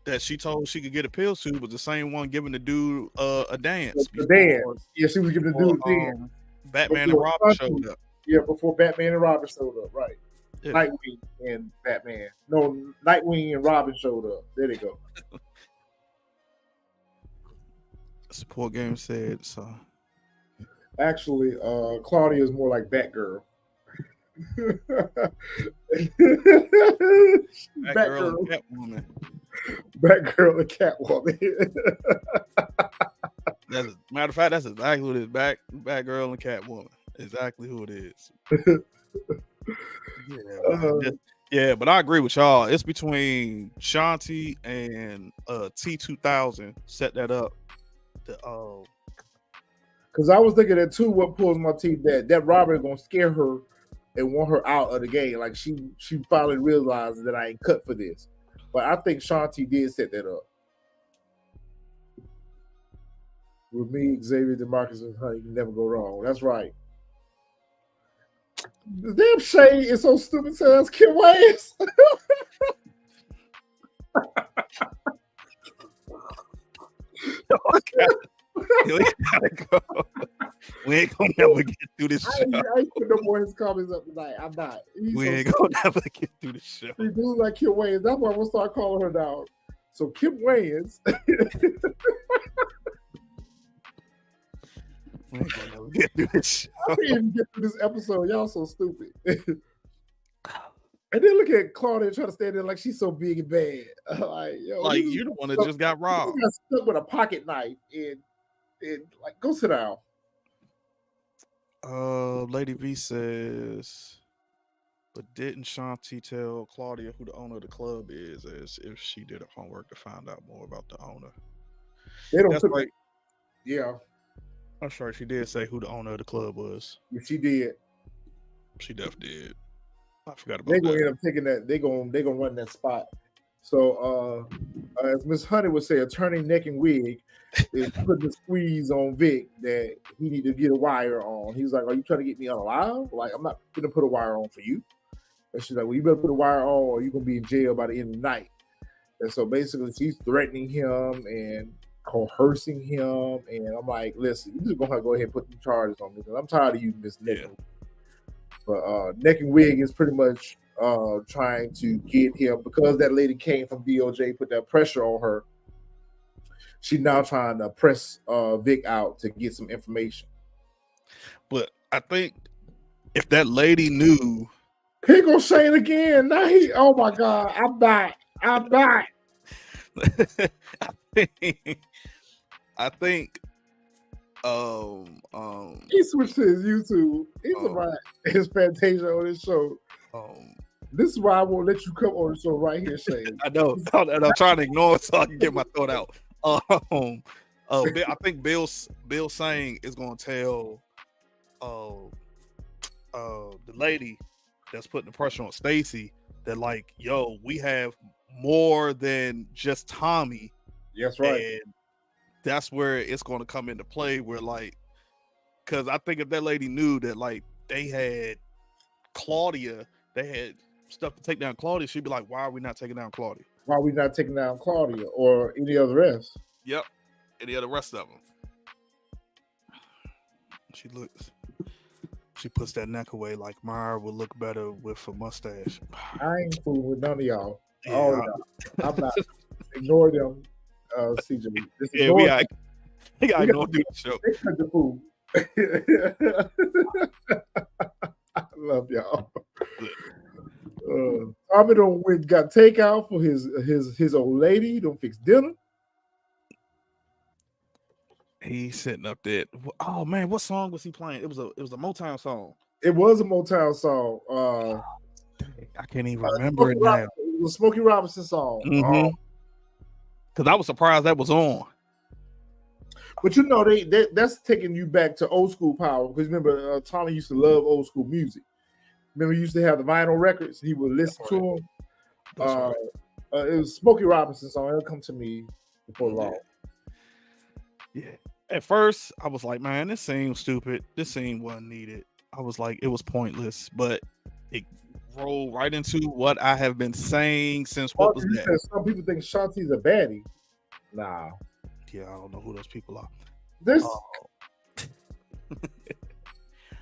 that she told she could get a pill to was the same one giving the dude a dance. The dance. Yeah, she was giving the dude a dance. Batman and Robin showed up. Yeah, before Batman and Robin showed up, right. Yeah. Nightwing and Batman. No, Nightwing and Robin showed up. There they go. Support game said so. Actually, Claudia is more like Batgirl. Batgirl and Catwoman. Batgirl and Catwoman. Matter of fact, that's exactly what it is. Batgirl and Catwoman. Exactly who it is. Yeah, but I agree with y'all. It's between Shanti and T2000. Set that up. Because I was thinking that too. What pulls my teeth that robbery gonna scare her and want her out of the game. Like she finally realized that I ain't cut for this. But I think Shanti did set that up. With me, Xavier, DeMarcus, and Honey, you can never go wrong. That's right. The damn shade is so stupid. So that's Kim Wayans. We ain't gonna never get through this show. I ain't put no more of his comments up tonight. I'm not. We ain't gonna never get through the show. She do like Kim Wayans. That's why I'm gonna start calling her down. So Kim Wayans. We ain't gonna never get through this show. I can't even get through this episode. Y'all so stupid. And then look at Claudia trying to stand there like she's so big and bad. Like you the one that just got robbed. You got stuck with a pocket knife and like go sit down. Lady V says, but didn't Shanti tell Claudia who the owner of the club is, as if she did her homework to find out more about the owner? They don't put right. Yeah. I'm sure she did say who the owner of the club was. If she did. She definitely did. I forgot about that. They're gonna end up taking that. They're gonna run that spot. So as Miss Honey would say, attorney neck and wig is putting the squeeze on Vic that he need to get a wire on. He's like, "Are you trying to get me unalive? Like, I'm not gonna put a wire on for you." And she's like, "Well, you better put a wire on, or you're gonna be in jail by the end of the night." And so basically, she's threatening him and coercing him. And I'm like, "Listen, you're just gonna have to go ahead and put the charges on me because I'm tired of you, Miss Nick." But Neck and Wig is pretty much trying to get him because that lady came from DOJ, put that pressure on her. She's now trying to press Vic out to get some information. But I think if that lady knew, here goes Shane again. Now oh my God, I'm back. I think he switched to his YouTube. He's about his Fantasia on his show. This is why I won't let you come on the show right here, Shane. I know, and I'm trying to ignore it so I can get my thought out. I think Bill Singh is going to tell the lady that's putting the pressure on Stacy that, like, yo, we have more than just Tommy. That's right. And that's where it's going to come into play, where, like, because I think if that lady knew that, like, they had Claudia, they had stuff to take down Claudia, she'd be like, why are we not taking down Claudia? Why are we not taking down Claudia or any other rest? Yep. Any other rest of them. She puts that neck away like Mara would look better with a mustache. I ain't fooling with none of y'all. Yeah, all y'all. I'm not. Ignore them, CJ. Yeah, we got to go do the show. They cut the food. I love y'all. Tommy got takeout for his old lady. Don't fix dinner. He's sitting up there. Oh man, what song was he playing? It was a Motown song. It was a Motown song. I can't even remember it now. It was a Smokey Robinson song. Because I was surprised that was on. But you know, that's taking you back to old school power. Because remember, Tommy used to love old school music. Remember, he used to have the vinyl records. He would listen to them. It was Smokey Robinson song. It'll come to me before long. Yeah. At first, I was like, man, this seems stupid. This scene wasn't needed. I was like, it was pointless, but it rolled right into what I have been saying since what was that? Some people think Shanti's a baddie. Nah. Yeah, I don't know who those people are. This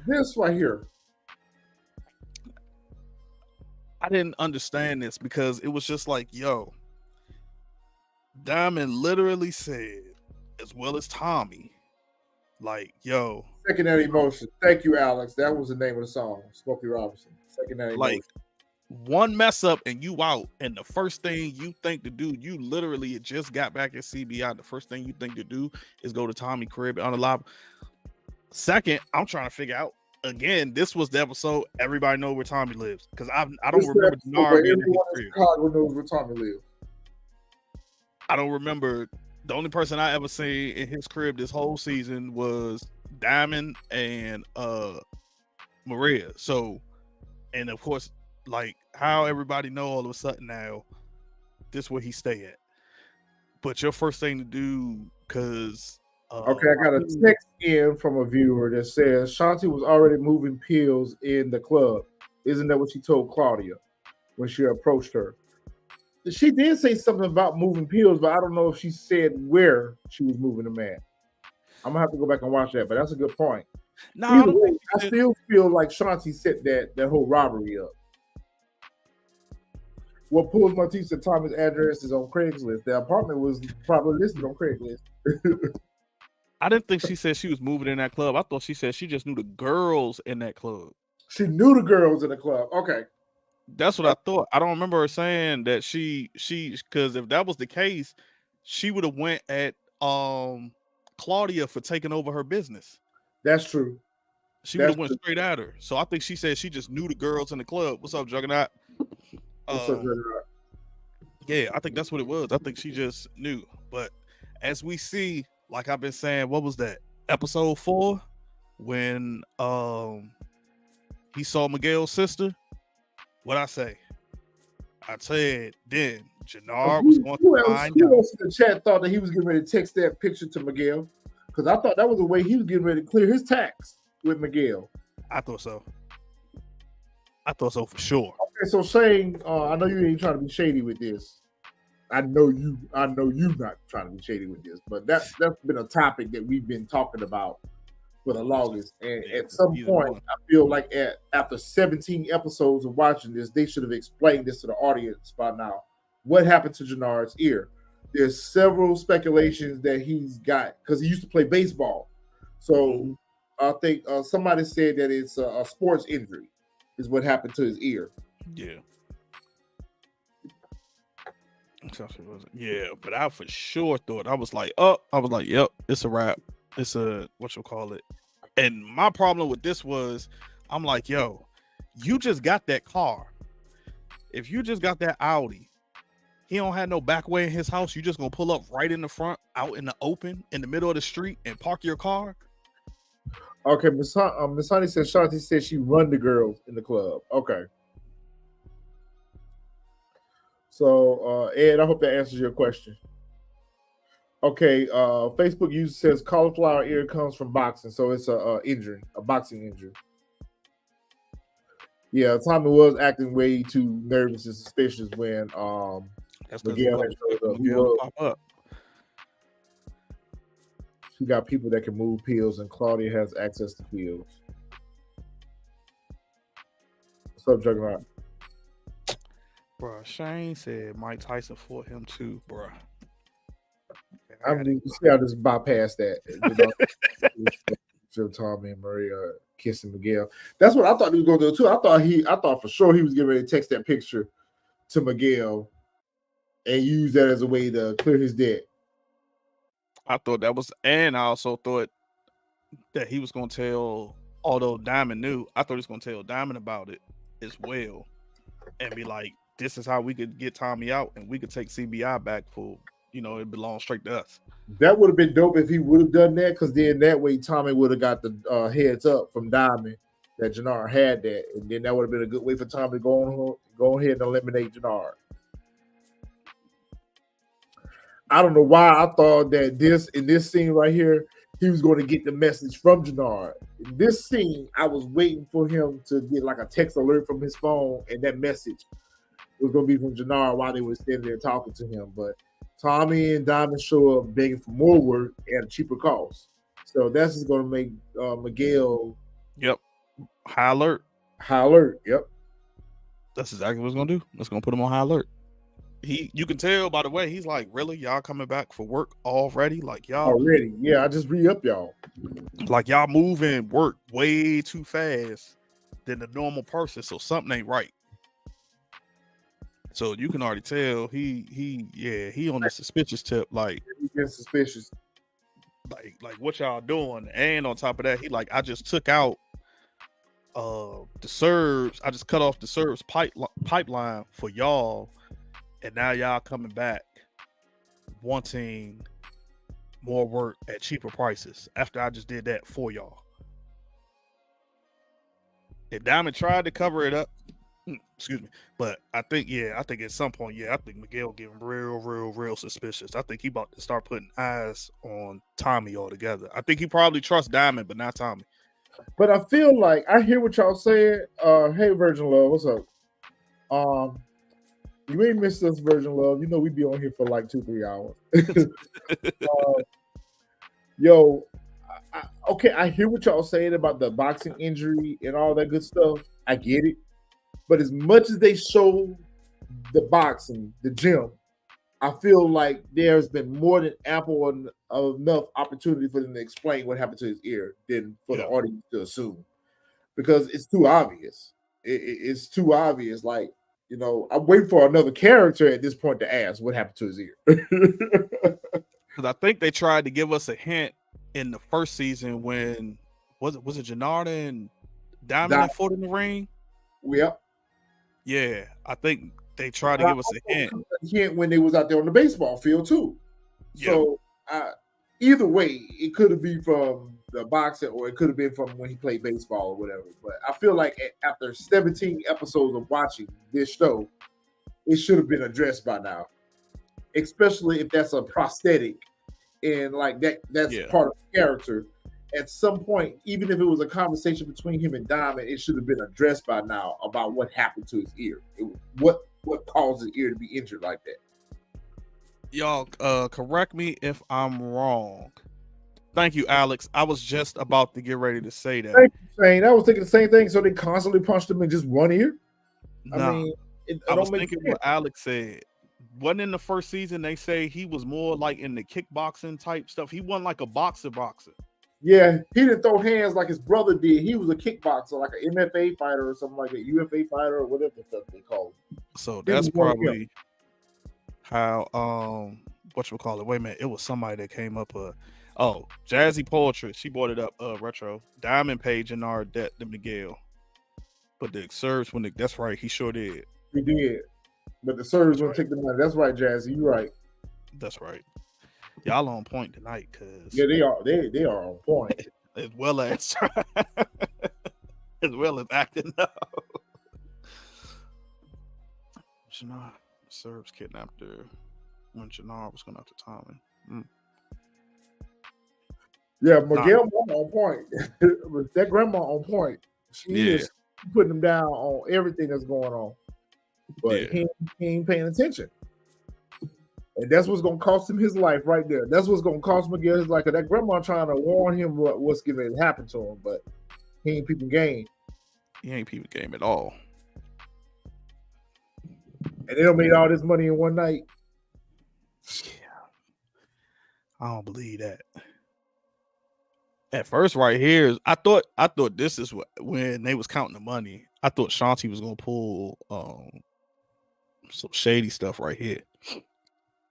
this right here. I didn't understand this because it was just like, yo, Diamond literally said, as well as Tommy, like, yo, Secondary Emotion. Thank you, Alex. That was the name of the song. Smokey Robinson. Secondary like Emotion. One mess up and you out, and the first thing you think to do, you literally just got back at CBI. The first thing you think to do is go to Tommy crib on the live. Second, I'm trying to figure out again. This was the episode everybody know where Tommy lives because I don't remember Janard being in his crib. Chicago knows where Tommy lives. I don't remember. The only person I ever seen in his crib this whole season was Diamond and Maria. So, and of course, like how everybody know all of a sudden now, this where he stay at. But your first thing to do, because okay, I got a text in from a viewer that says Shanti was already moving pills in the club. Isn't that what she told Claudia when she approached her? She did say something about moving pills, but I don't know if she said where she was moving them at. I'm gonna have to go back and watch that, but that's a good point. No, I still feel like Shanti set that whole robbery up. What pulls my teeth said Tommy's address is on Craigslist. The apartment was probably listed on Craigslist. I didn't think she said she was moving in that club. I thought she said she just knew the girls in that club. She knew the girls in the club. Okay. That's what I thought. I don't remember her saying that she because if that was the case, she would have went at Claudia for taking over her business. That's true. She would have went straight at her. So I think she said she just knew the girls in the club. What's up, Juggernaut? What's up, Juggernaut? Yeah, I think that's what it was. I think she just knew. But as we see, like I've been saying, what was that? Episode 4 when he saw Miguel's sister. What I say? I said then Jenard was going to find out. Who else in the chat thought that he was getting ready to text that picture to Miguel? Because I thought that was the way he was getting ready to clear his tax with Miguel. I thought so. I thought so for sure. Okay, so Shane, I know you ain't trying to be shady with this. I know you not trying to be shady with this, but that's been a topic that we've been talking about for the longest. And at some point, I feel like after 17 episodes of watching this, they should have explained this to the audience by now. What happened to Janard's ear? There's several speculations that he's got because he used to play baseball. So I think somebody said that it's a sports injury is what happened to his ear. Yeah. Yeah, but I for sure thought I was like, yep, it's a wrap. It's a what you call it. And my problem with this was, I'm like, yo, you just got that car. If you just got that Audi, he don't have no back way in his house. You just gonna pull up right in the front, out in the open, in the middle of the street, and park your car. Okay, Miss Honey says Shanti said she run the girls in the club. Okay. So, Ed, I hope that answers your question. Okay, Facebook user says cauliflower ear comes from boxing, so it's a injury, a boxing injury. Yeah, Tommy was acting way too nervous and suspicious when Miguel had showed up. She got people that can move pills, and Claudia has access to pills. What's up, Juggernaut? Bruh, Shane said Mike Tyson fought him too, bruh. I mean, you see how this bypassed that. You know? Tommy and Maria kissing Miguel. That's what I thought he was going to do too. I thought for sure he was getting ready to text that picture to Miguel and use that as a way to clear his debt. I thought that was, and I also thought that he was going to tell, although Diamond knew, I thought he was going to tell Diamond about it as well and be like, this is how we could get Tommy out and we could take CBI back for, it belongs straight to us. That would have been dope if he would have done that, because then that way Tommy would have got the heads up from Diamond that Janard had that, and then that would have been a good way for Tommy to go ahead and eliminate Janard. I don't know why I thought that in this scene right here, he was going to get the message from Janard. In this scene, I was waiting for him to get like a text alert from his phone, and that message was going to be from Janard while they were standing there talking to him. But Tommy and Diamond show up begging for more work at a cheaper cost. So that's just going to make Miguel. Yep. High alert. High alert. Yep. That's exactly what it's going to do. It's going to put him on high alert. You can tell by the way he's like, really, y'all coming back for work already? Like y'all already? Yeah, I just re-up y'all. Like y'all moving work way too fast than the normal person, so something ain't right. So you can already tell he on the suspicious tip. Like he gets suspicious. Like what y'all doing? And on top of that, he like, I just took out the Serbs. I just cut off the Serbs pipeline for y'all. And now y'all coming back wanting more work at cheaper prices after I just did that for y'all. And Diamond tried to cover it up. Excuse me. But I think at some point, I think Miguel getting real suspicious. I think he about to start putting eyes on Tommy altogether. I think he probably trusts Diamond, but not Tommy. But I feel like I hear what y'all saying. Hey, Virgin Love, what's up? You ain't missed us, Virgin Love. You know we be on here for like 2-3 hours. Okay, I hear what y'all saying about the boxing injury and all that good stuff. I get it. But as much as they show the boxing, the gym, I feel like there's been more than ample enough opportunity for them to explain what happened to his ear than for the audience to assume. Because it's too obvious. It's too obvious. Like, you know, I'm waiting for another character at this point to ask what happened to his ear. Because I think they tried to give us a hint in the first season when was it Janard and Diamond that fought in the ring? Yep. Yeah, I think they tried to give us a hint when they was out there on the baseball field too. Yep. So either way, it could have been from the boxing or it could have been from when he played baseball or whatever. But I feel like after 17 episodes of watching this show, it should have been addressed by now. Especially if that's a prosthetic and like that's part of the character. At some point, even if it was a conversation between him and Diamond, it should have been addressed by now about what happened to his ear. What caused his ear to be injured like that. Y'all, correct me if I'm wrong. Thank you, Alex. I was just about to get ready to say that. Thank you, Shane. I was thinking the same thing. So they constantly punched him in just one ear? No. I mean, I was thinking what Alex said. Wasn't in the first season, they say he was more like in the kickboxing type stuff. He wasn't like a boxer. Yeah, he didn't throw hands like his brother did. He was a kickboxer, like an MFA fighter or something like that, UFA fighter or whatever the fuck they call him. So that's probably how whatchamacallit. Wait a minute, it was somebody that came up Jazzy Poetry. She brought it up retro. Diamond paid Janard debt to Miguel. But the Serbs that's right, he sure did. He did. But the Serbs wouldn't take the money. That's right, Jazzy. You're right. That's right. Y'all on point tonight, cause they are. They are on point as well as acting up. Janard, Serbs kidnapped her when Janard was going after Tommy. Yeah, Miguel on point. That grandma on point. She is putting them down on everything that's going on, but he ain't paying attention. And that's what's going to cost him his life right there. That's what's going to cost Miguel his life. That grandma trying to warn him what's going to happen to him, but he ain't peeping game. He ain't peeping game at all. And they don't make all this money in one night. Yeah. I don't believe that. At first, right here, I thought this is when they was counting the money. I thought Shanti was going to pull some shady stuff right here.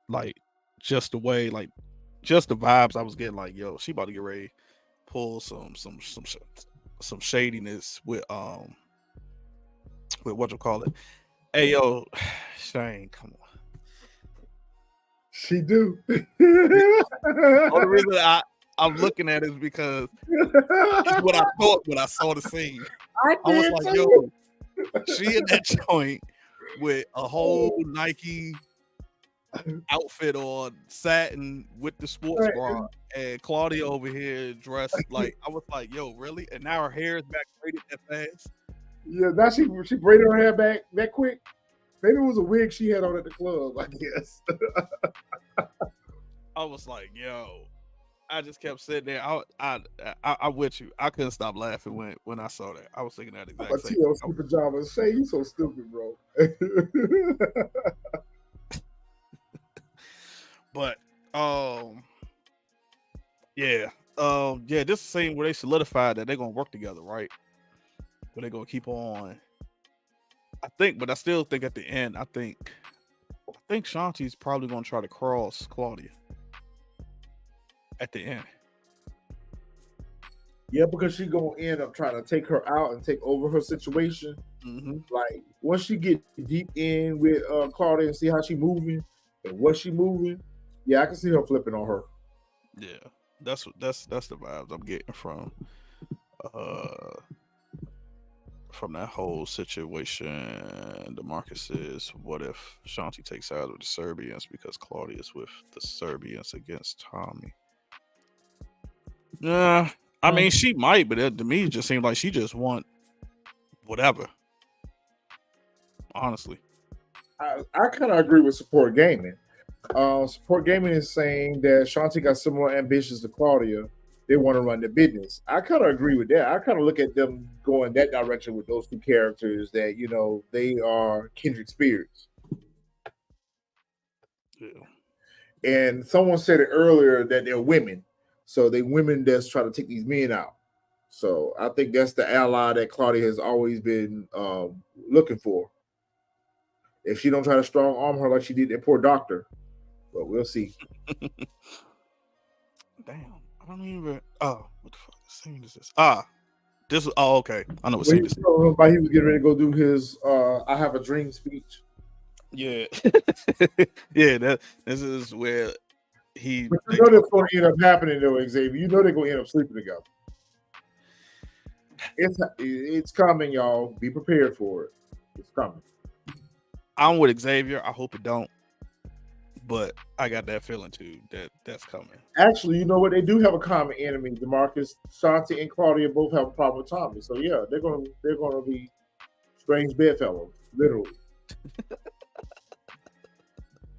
Like just the way, like just the vibes I was getting, like, yo, she about to get ready to pull some shadiness with whatchamacallit. Hey yo, Shane, come on. She do. The reason I'm looking at it is because it's what I thought when I saw the scene. I was like, yo, she in that joint with a whole Nike outfit on, satin with the sports bra, and Claudia over here dressed like I was like, "Yo, really?" And now her hair is back braided that fast. Yeah, now she braided her hair back that quick. Maybe it was a wig she had on at the club, I guess. I was like, "Yo." I just kept sitting there. I with you. I couldn't stop laughing when I saw that. I was thinking that exact same thing. TLC pajamas. Shay, you so stupid, bro. But yeah, this is the scene where they solidified that they're gonna work together, right? Where they're gonna keep on. I think, but I still think at the end, I think Shanti's probably gonna try to cross Claudia at the end. Yeah, because she's gonna end up trying to take her out and take over her situation. Mm-hmm. Like once she get deep in with Claudia and see how she moving and what she moving, yeah, I can see her flipping on her. Yeah, that's the vibes I'm getting from that whole situation. DeMarcus says, "What if Shanti takes sides with the Serbians because Claudia is with the Serbians against Tommy?" Yeah, I mean she might, but to me it just seemed like she just want whatever. Honestly, I kind of agree with Support Gaming. Support Gaming is saying that Shanti got similar ambitions to Claudia. They want to run the business. I kind of agree with that. I kind of look at them going that direction with those two characters that, they are kindred spirits. yeah. And someone said it earlier that they're women. So they women that's trying to take these men out. So I think that's the ally that Claudia has always been looking for. If she don't try to strong arm her like she did that poor doctor, but we'll see. Damn, I don't even. Oh, what the fuck scene is this? This. Oh, okay. I know what scene this is. He was getting ready to go do his "I Have a Dream" speech. Yeah, yeah. This is where he. But you know that's going to end up happening though, Xavier. You know they're going to end up sleeping together. It's coming, y'all. Be prepared for it. It's coming. I'm with Xavier. I hope it don't. But I got that feeling too that's coming. Actually, you know what? They do have a common enemy. DeMarcus, Shanti, and Claudia both have a problem with Tommy. So yeah, they're gonna be strange bedfellows, literally.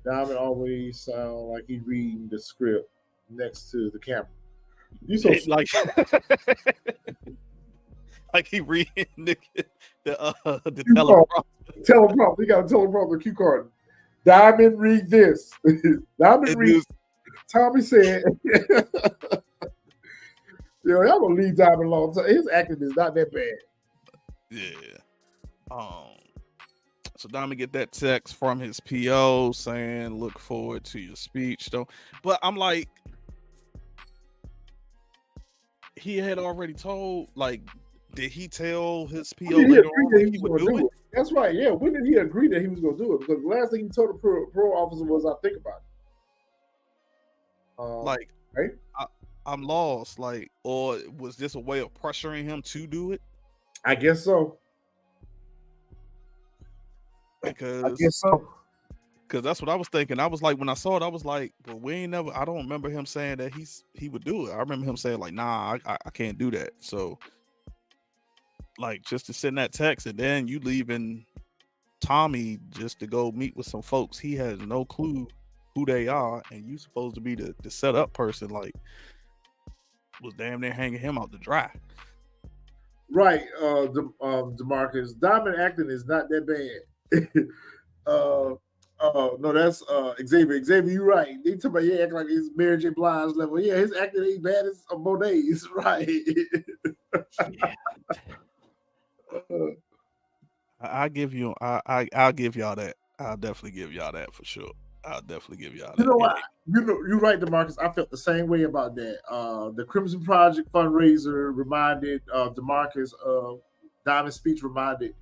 Diamond always sound like he's reading the script next to the camera. You so like like he reading the teleprompter. Teleprompter. He got a teleprompter cue card. Diamond, read this. Diamond, read. Tommy said, y'all gonna leave Diamond alone. His acting is not that bad. Yeah. So Diamond get that text from his PO saying, "Look forward to your speech." Though, but I'm like, he had already told. Like, did he tell his PO later on that he would do it? That's right. Yeah. When did he agree that he was going to do it? Because the last thing he told the parole officer was, "I think about it." Right? I'm lost. Like, or was this a way of pressuring him to do it? I guess so. Because I guess so. Because that's what I was thinking. I was like, when I saw it, I was like, "Well, I don't remember him saying that he would do it." I remember him saying like, "Nah, I can't do that." So, like, just to send that text and then you leaving Tommy just to go meet with some folks he has no clue who they are, and you supposed to be the set up person, like, was damn near hanging him out to dry. Right, DeMarcus. Diamond acting is not that bad. No, that's Xavier. Xavier, you're right. They talk about acting like he's Mary J. Blige level. Yeah, his acting ain't bad as Monet's, right? Yeah. I'll give y'all that. I'll definitely give y'all that for sure. I'll definitely give y'all that. You know what? You're right, DeMarcus. I felt the same way about that. The Crimson Project fundraiser reminded DeMarcus of Diamond's speech reminded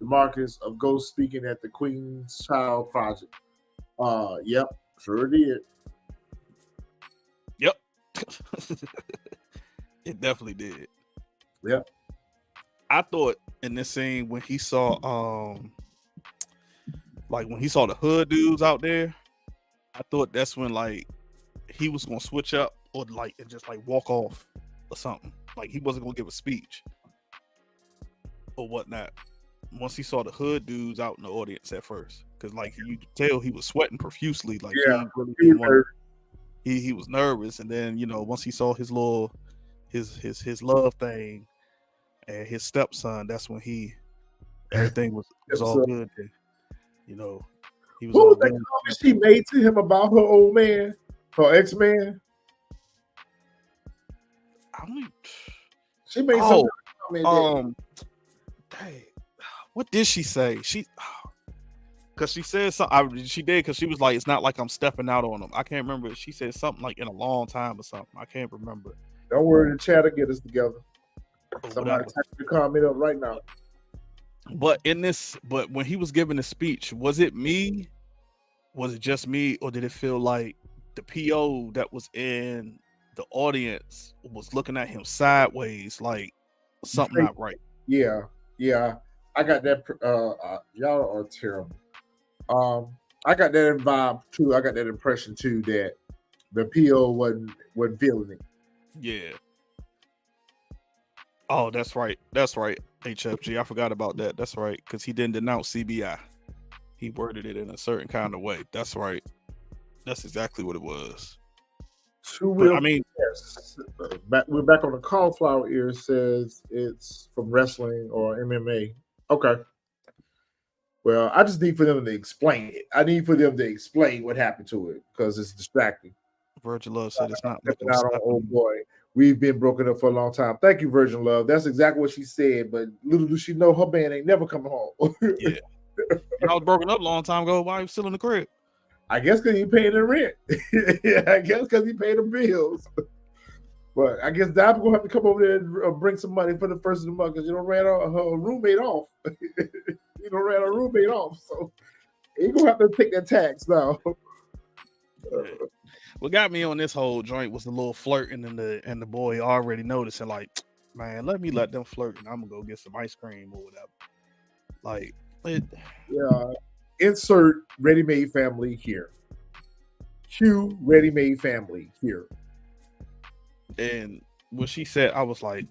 DeMarcus of Ghost speaking at the Queen's Child Project. Yep, sure did. Yep. It definitely did. Yep. I thought in this scene when he saw when he saw the hood dudes out there, I thought that's when like he was gonna switch up or like and just like walk off or something. Like he wasn't gonna give a speech or whatnot. Once he saw the hood dudes out in the audience at first, because like you could tell he was sweating profusely, like Yeah, he really he didn't was want. hurt. He was nervous, and then once he saw his little his love thing and his stepson, that's when everything was all So, good. And, he was what all was that good. comment she made to him about her old man, her ex-man? I don't. She made some Oh, comment. dang, what did she say? Because she said something. She did because she was like, "It's not like I'm stepping out on him." I can't remember. She said something like in a long time or something. I can't remember. Don't worry, the chat will get us together. Or Somebody whatever. type the comment up right now. But when he was giving the speech, was it me? Was it just me, or did it feel like the PO that was in the audience was looking at him sideways, like something not right? Yeah. I got that. Y'all are terrible. I got that vibe too. I got that impression too that the PO wasn't feeling it. Yeah. Oh, that's right. That's right. HFG. I forgot about that. That's right. Because he didn't denounce CBI. He worded it in a certain kind of way. That's right. That's exactly what it was. But, I mean, yes. We're back on the cauliflower ear. Says it's from wrestling or MMA. Okay. Well, I just need for them to explain it. I need for them to explain what happened to it because it's distracting. Virgin Love said it's not looking out on old boy. We've been broken up for a long time. Thank you, Virgin Love. That's exactly what she said. But little does she know her man ain't never coming home. Yeah. I was broken up a long time ago. Why are you still in the crib? I guess because he paying the rent. I guess because he paid the bills. But I guess Diamond gonna have to come over there and bring some money for the first of the month because ran her roommate off. Ran her roommate off. So he gonna have to take that tax now. What got me on this whole joint was the little flirting and the boy already noticing, like, man, let them flirt and I'm gonna go get some ice cream or whatever. Like, insert ready-made family here. Cue ready-made family here. And when she said, I was like,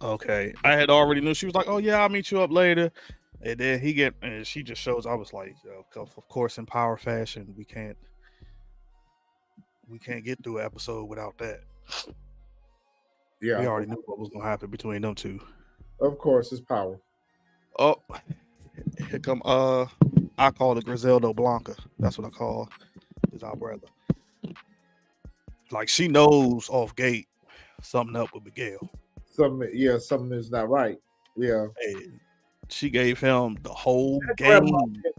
okay. I had already knew. She was like, oh yeah, I'll meet you up later. And then and she just shows. I was like, of course, in power fashion, we can't get through an episode without that. Yeah, we already knew what was gonna happen between them two. Of course, it's power. Oh, here come I call it Griselda Blanca. That's what I call is our brother. Like she knows off gate something up with Miguel. Something is not right. Yeah. And she gave him the whole game.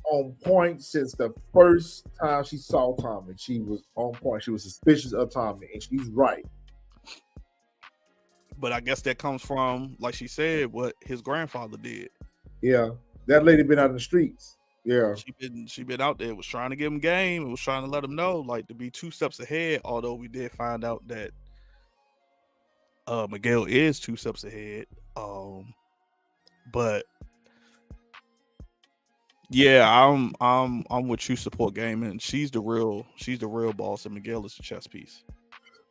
On point since the first time she saw Tommy. She was on point. She was suspicious of Tommy, and she's right. But I guess that comes from, like she said, what his grandfather did. Yeah, that lady been out in the streets. Yeah, she been out there. Was trying to give him game. Was trying to let him know, like, to be 2 steps ahead. Although we did find out that Miguel is 2 steps ahead. But yeah, I'm with you. Support gaming. She's the real boss, and Miguel is the chess piece.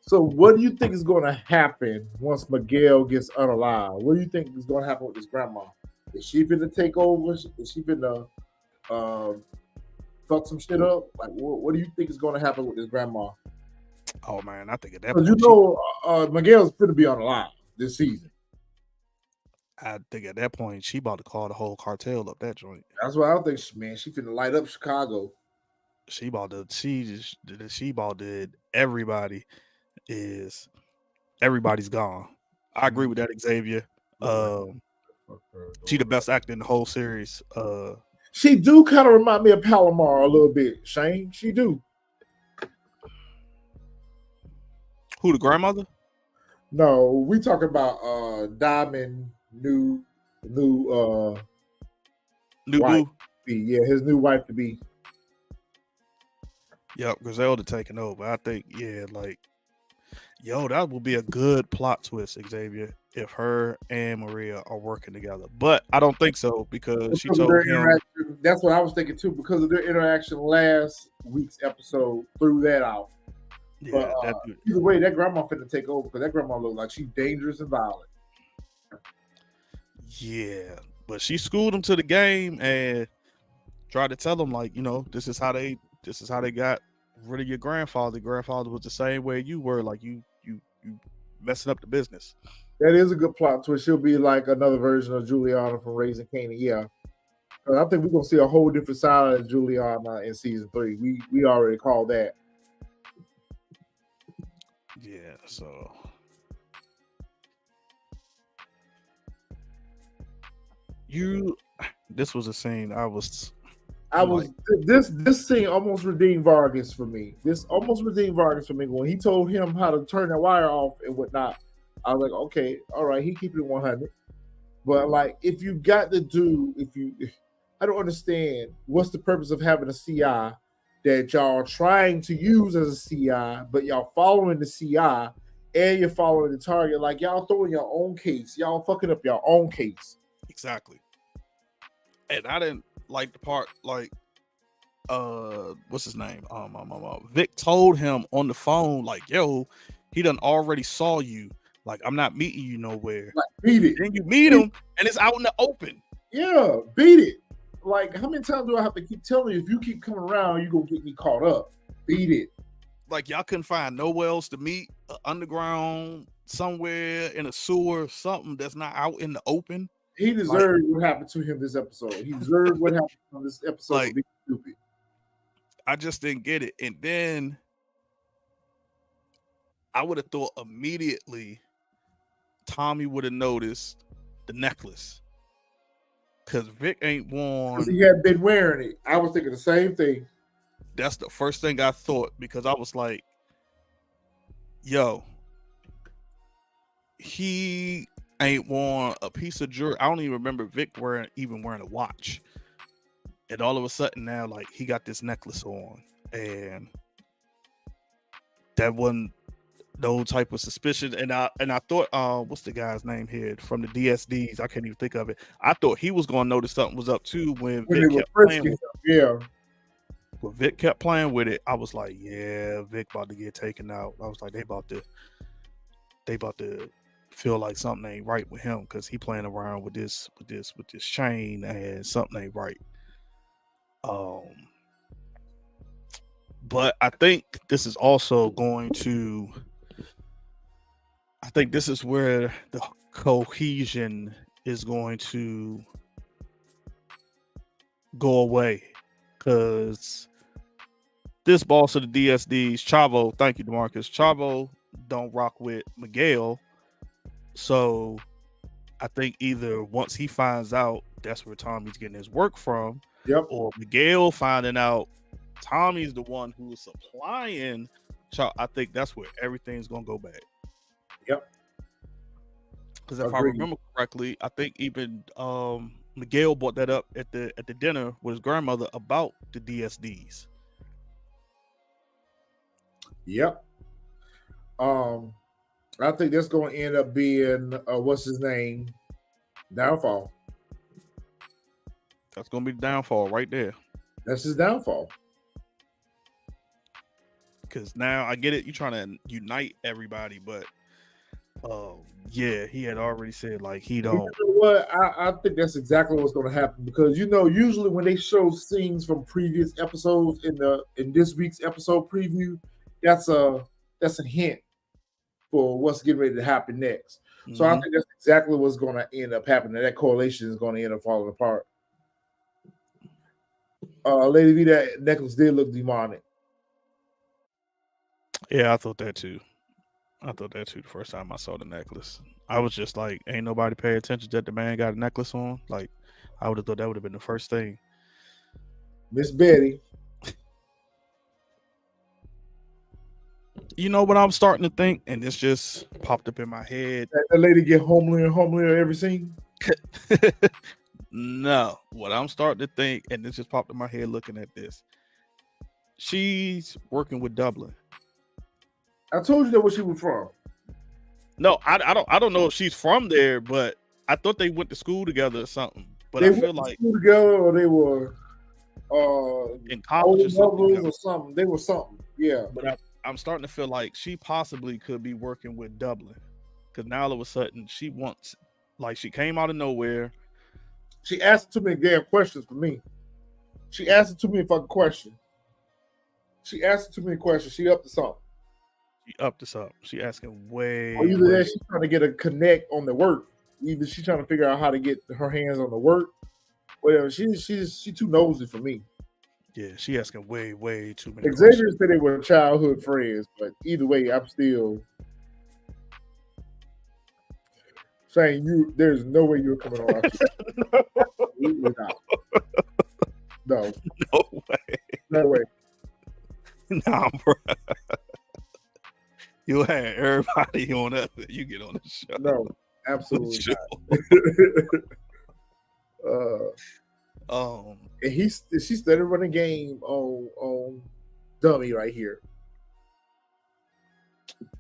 So, what do you think is going to happen once Miguel gets unalive? What do you think is going to happen with his grandma? Is she going to take over? Is she going to fuck some shit up? Like, what do you think is going to happen with his grandma? Oh man, I think at that point, Miguel's going to be unalive this season. I think at that point she about to call the whole cartel up that joint. That's what I think. Man, she finna light up Chicago. She about to everybody's gone. I agree with that, Xavier. She the best actor in the whole series. She do kind of remind me of Palomar a little bit, Shane. She do. Who, the grandmother? No, we talking about Diamond new wife. Boo. Yeah, his new wife to be. Yep, Griselda taking over. I think, that will be a good plot twist, Xavier, if her and Maria are working together. But I don't think so because she told him that's what I was thinking too, because of their interaction last week's episode threw that out. Yeah, But either way, that grandma finna take over because that grandma looked like she's dangerous and violent. Yeah, but she schooled him to the game and tried to tell him, like, you know, this is how they got rid of your grandfather. Grandfather was the same way you were, like you messing up the business. That is a good plot twist. She'll be like another version of Juliana from Raising Kanan. Yeah. I think we're gonna see a whole different side of Juliana in season 3. We already called that. Yeah, so this was a scene this scene almost redeemed Vargas for me. This almost redeemed Vargas for me when he told him how to turn that wire off and whatnot. I was like, okay, all right, he keeping it 100. But like, if you got to do, I don't understand what's the purpose of having a CI that y'all are trying to use as a CI, but y'all following the CI and you're following the target. Like, y'all throwing your own case. Y'all fucking up your own case. Exactly. And I didn't like the part, like, what's his name? Vic told him on the phone, like, yo, he done already saw you. Like, I'm not meeting you nowhere. Like, beat it. Then you meet him and it's out in the open. Yeah, beat it. Like, how many times do I have to keep telling you, if you keep coming around, you're going to get me caught up? Beat it. Like, y'all couldn't find nowhere else to meet, underground, somewhere in a sewer, something that's not out in the open. He deserved what happened to him this episode. He deserved what happened on this episode. Like, being stupid. I just didn't get it. And then I would have thought immediately Tommy would have noticed the necklace. Because Vic ain't worn. Because he had been wearing it. I was thinking the same thing. That's the first thing I thought, because I was like, yo, he ain't worn a piece of jewelry. I don't even remember Vic wearing a watch. And all of a sudden now, like, he got this necklace on. And that wasn't no type of suspicion. And I thought, what's the guy's name here from the DSDs? I can't even think of it. I thought he was going to notice something was up too when Vic kept playing with it. Yeah. When Vic kept playing with it, I was like, yeah, Vic about to get taken out. I was like, they about to feel like something ain't right with him, because he playing around with this chain and something ain't right. But I think this is also going to, I think this is where the cohesion is going to go away, because this boss of the DSDs, Chavo, thank you, DeMarcus, Chavo don't rock with Miguel. So I think either once he finds out that's where Tommy's getting his work from, yep, or Miguel finding out Tommy's the one who is supplying, I think that's where everything's gonna go bad. Yep. Because if I remember correctly, I think even Miguel brought that up at the dinner with his grandmother about the DSDs. Yep. I think that's going to end up being what's his name? Downfall. That's going to be the downfall right there. That's his downfall. Because now I get it, you're trying to unite everybody, but yeah, he had already said like he don't. You know what? I think that's exactly what's going to happen, because usually when they show scenes from previous episodes in this week's episode preview, that's a hint for what's getting ready to happen next. Mm-hmm. So I think that's exactly what's going to end up happening. That correlation is going to end up falling apart. Lady V, that necklace did look demonic. Yeah, I thought that too. The first time I saw the necklace. I was just like, ain't nobody pay attention that the man got a necklace on. Like, I would have thought that would have been the first thing. Miss Betty. You know what I'm starting to think, and this just popped up in my head. That lady get homelier and homelier every scene? No. What I'm starting to think, and this just popped in my head looking at this. She's working with Dublin. I told you that where she was from. No, I don't know if she's from there, but I thought they went to school together or something. But they I feel went like to school together, or they were. in college or something. or something. They were something. Yeah. But I'm starting to feel like she possibly could be working with Dublin, because now all of a sudden she wants, like, she came out of nowhere. She asked too many damn questions for me. She asked too many fucking questions. She asked too many questions. She up to something. She upped this up. She asking way. Or either that she's trying to get a connect on the work. Either she's trying to figure out how to get her hands on the work. Whatever. She's too nosy for me. Yeah, she asking way too many Xavier questions. said they were childhood friends, but either way, I'm still saying there's no way you're coming on our show. Absolutely not. No. No way. No way. Nah, bro. You had everybody on that. You get on the show. No, absolutely not. And she started running game on dummy right here.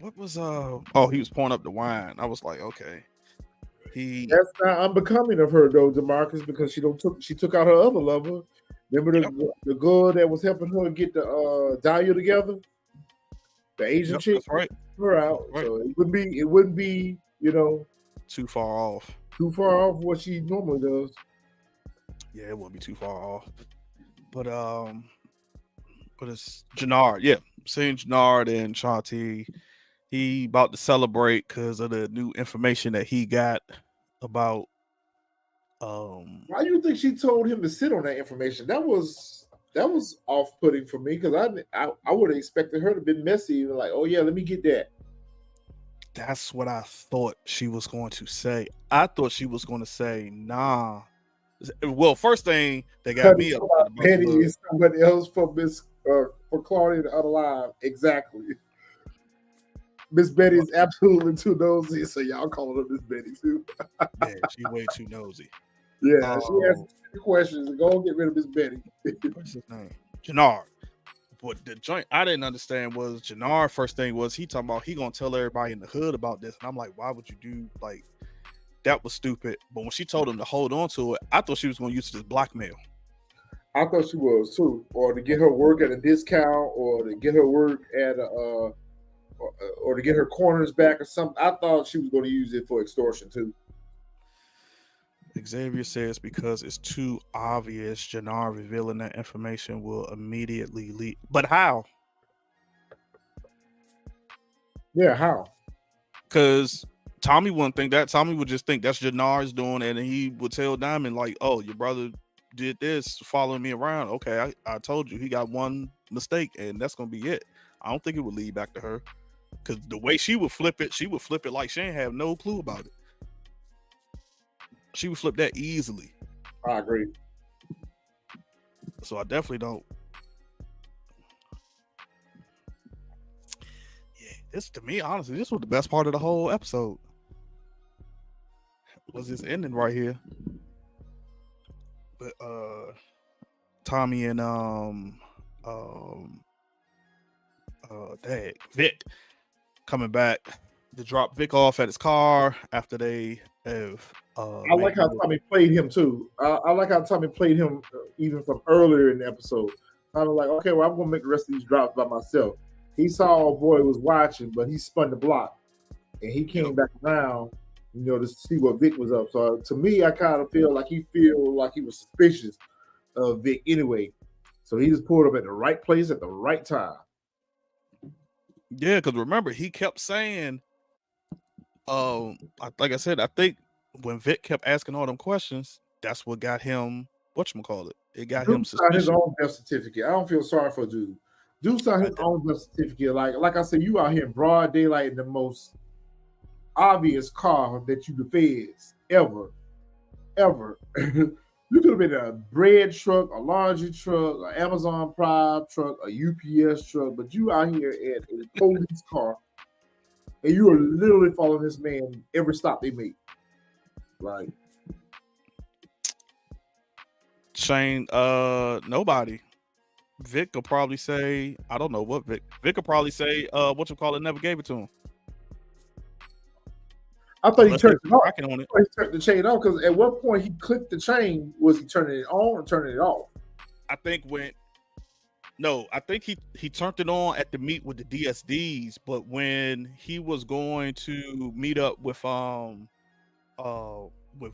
What was he was pouring up the wine. I was like, okay. That's not unbecoming of her though, DeMarcus, because she took out her other lover. Remember the girl that was helping her get the Dahlia together? The Asian chick? That's right. Her out. Right. So it wouldn't be, too far off. Too far off what she normally does. Yeah, it wouldn't be too far off. But it's Janard. Yeah. Seeing Janard and Shanti. He about to celebrate because of the new information that he got about. Why do you think she told him to sit on that information? That was off-putting for me, because I would have expected her to have been messy, like, oh yeah, let me get that. That's what I thought she was going to say. I thought she was going to say, nah. Well, first thing they got me up about Betty is somebody else for Claudia to unalive. Exactly. Miss Betty is absolutely too nosy, so y'all calling her Miss Betty too. Yeah, she way too nosy. Yeah, she asked questions and go and get rid of Miss Betty. What's his name? Jenard. But the joint I didn't understand was Jenard. First thing was he talking about he gonna tell everybody in the hood about this, and I'm like, why would you do like that? Was stupid. But when she told him to hold on to it, I thought she was gonna use it as blackmail. I thought she was too, or to get her work at a discount, or to get her work at or to get her corners back or something. I thought she was going to use it for extortion too. Xavier says because it's too obvious, Janard revealing that information will immediately leak. But how? Yeah, how? Because Tommy wouldn't think that. Tommy would just think that's Janard's doing, and he would tell Diamond like, "Oh, your brother did this, following me around. Okay, I told you he got one mistake, and that's gonna be it." I don't think it would lead back to her. Because the way she would flip it like she ain't have no clue about it. She would flip that easily. I agree. So I definitely don't. Yeah, this to me, honestly, this was the best part of the whole episode. Was this ending right here? But Tommy and Vic coming back to drop Vic off at his car after they have. I like how Tommy played him too. I like how Tommy played him even from earlier in the episode. I'm like, okay, well, I'm gonna make the rest of these drops by myself. He saw a boy was watching, but he spun the block, and he came back around, to see what Vic was up. So to me, I kind of feel like he was suspicious of Vic anyway. So he just pulled up at the right place at the right time. Yeah, because remember, he kept saying, like I said, I think when Vic kept asking all them questions, that's what got him, whatchamacallit. It got him suspicious. His own death certificate. I don't feel sorry for dude. Dude signed his own death certificate. Like I said, you out here in broad daylight in the most obvious car that you could feds ever. You could have been a bread truck, a laundry truck, an Amazon Prime truck, a UPS truck, but you out here at a police car, and you are literally following this man every stop they make. Like Shane, nobody. Vic will probably say, I don't know what Vic. Vic will probably say, never gave it to him. I thought he turned it off. He turned the chain off because at what point he clicked the chain, was he turning it on or turning it off? I think he turned it on at the meet with the DSDs, but when he was going to meet up with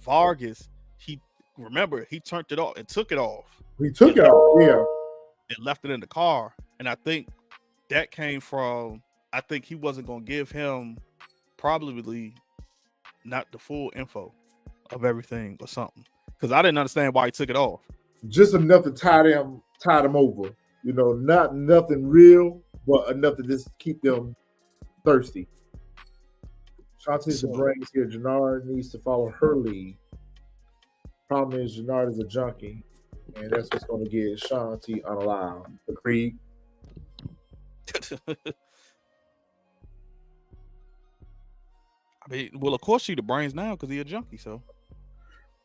Vargas, he turned it off and took it off. He took it off, yeah. And left it in the car. And I think that came from, I think he wasn't gonna give him probably not the full info of everything or something. Because I didn't understand why he took it off. Just enough to tie them over. You know, not nothing real, but enough to just keep them thirsty. Shanti's the brains here. Janard needs to follow her lead. Problem is, Janard is a junkie, and that's what's going to get Shanti unalive. Agreed. I mean, well, of course, she the brains now because he a junkie. So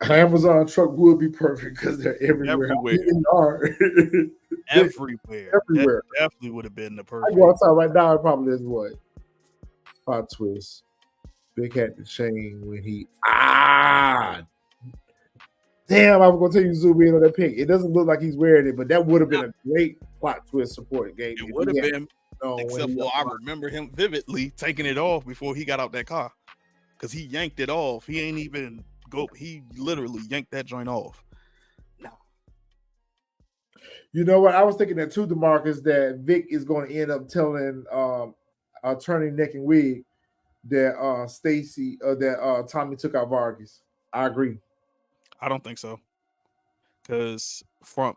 Amazon truck would be perfect because they're everywhere. Everywhere. That definitely would have been the perfect. I go outside right now. It probably is what plot twist. Vic had the chain when he damn, I was gonna tell you zoom in on that pic. It doesn't look like he's wearing it, but that would have been a great plot twist support game. It would have been, except for I remember him vividly taking it off before he got out that car. Because he yanked it off. He ain't even he literally yanked that joint off. No. You know what? I was thinking that too, DeMarcus, that Vic is going to end up telling attorney Neck and Wig that Stacy that Tommy took out Vargas. I agree. I don't think so. Because from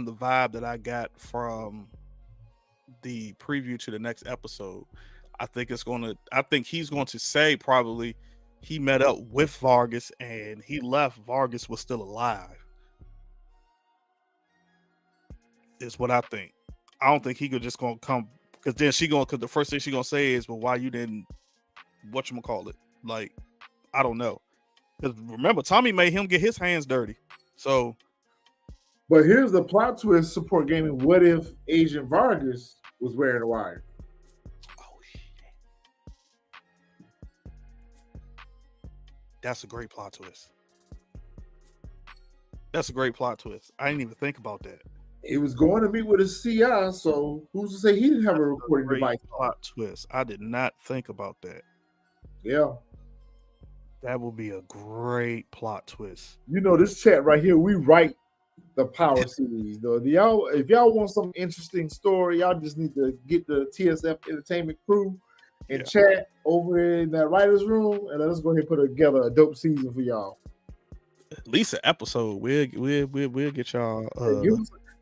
the vibe that I got from the preview to the next episode, I think he's going to say probably he met up with Vargas and he left. Vargas was still alive. Is what I think. I don't think he could just gonna come because then because the first thing she gonna say is, well, why you didn't whatchamacallit? Like, I don't know. Because remember, Tommy made him get his hands dirty. So, but here's the plot twist support gaming. What if Agent Vargas was wearing a wire? Oh shit. That's a great plot twist. I didn't even think about that. He was going to meet with a CI, so who's to say he didn't have a recording device? Plot twist. I did not think about that. Yeah. That would be a great plot twist. You know, this chat right here, we write the Power series. Though, if y'all want some interesting story, y'all just need to get the TSF Entertainment crew and chat over in that writer's room, and let's go ahead and put together a dope season for y'all. At least an episode. We'll get y'all.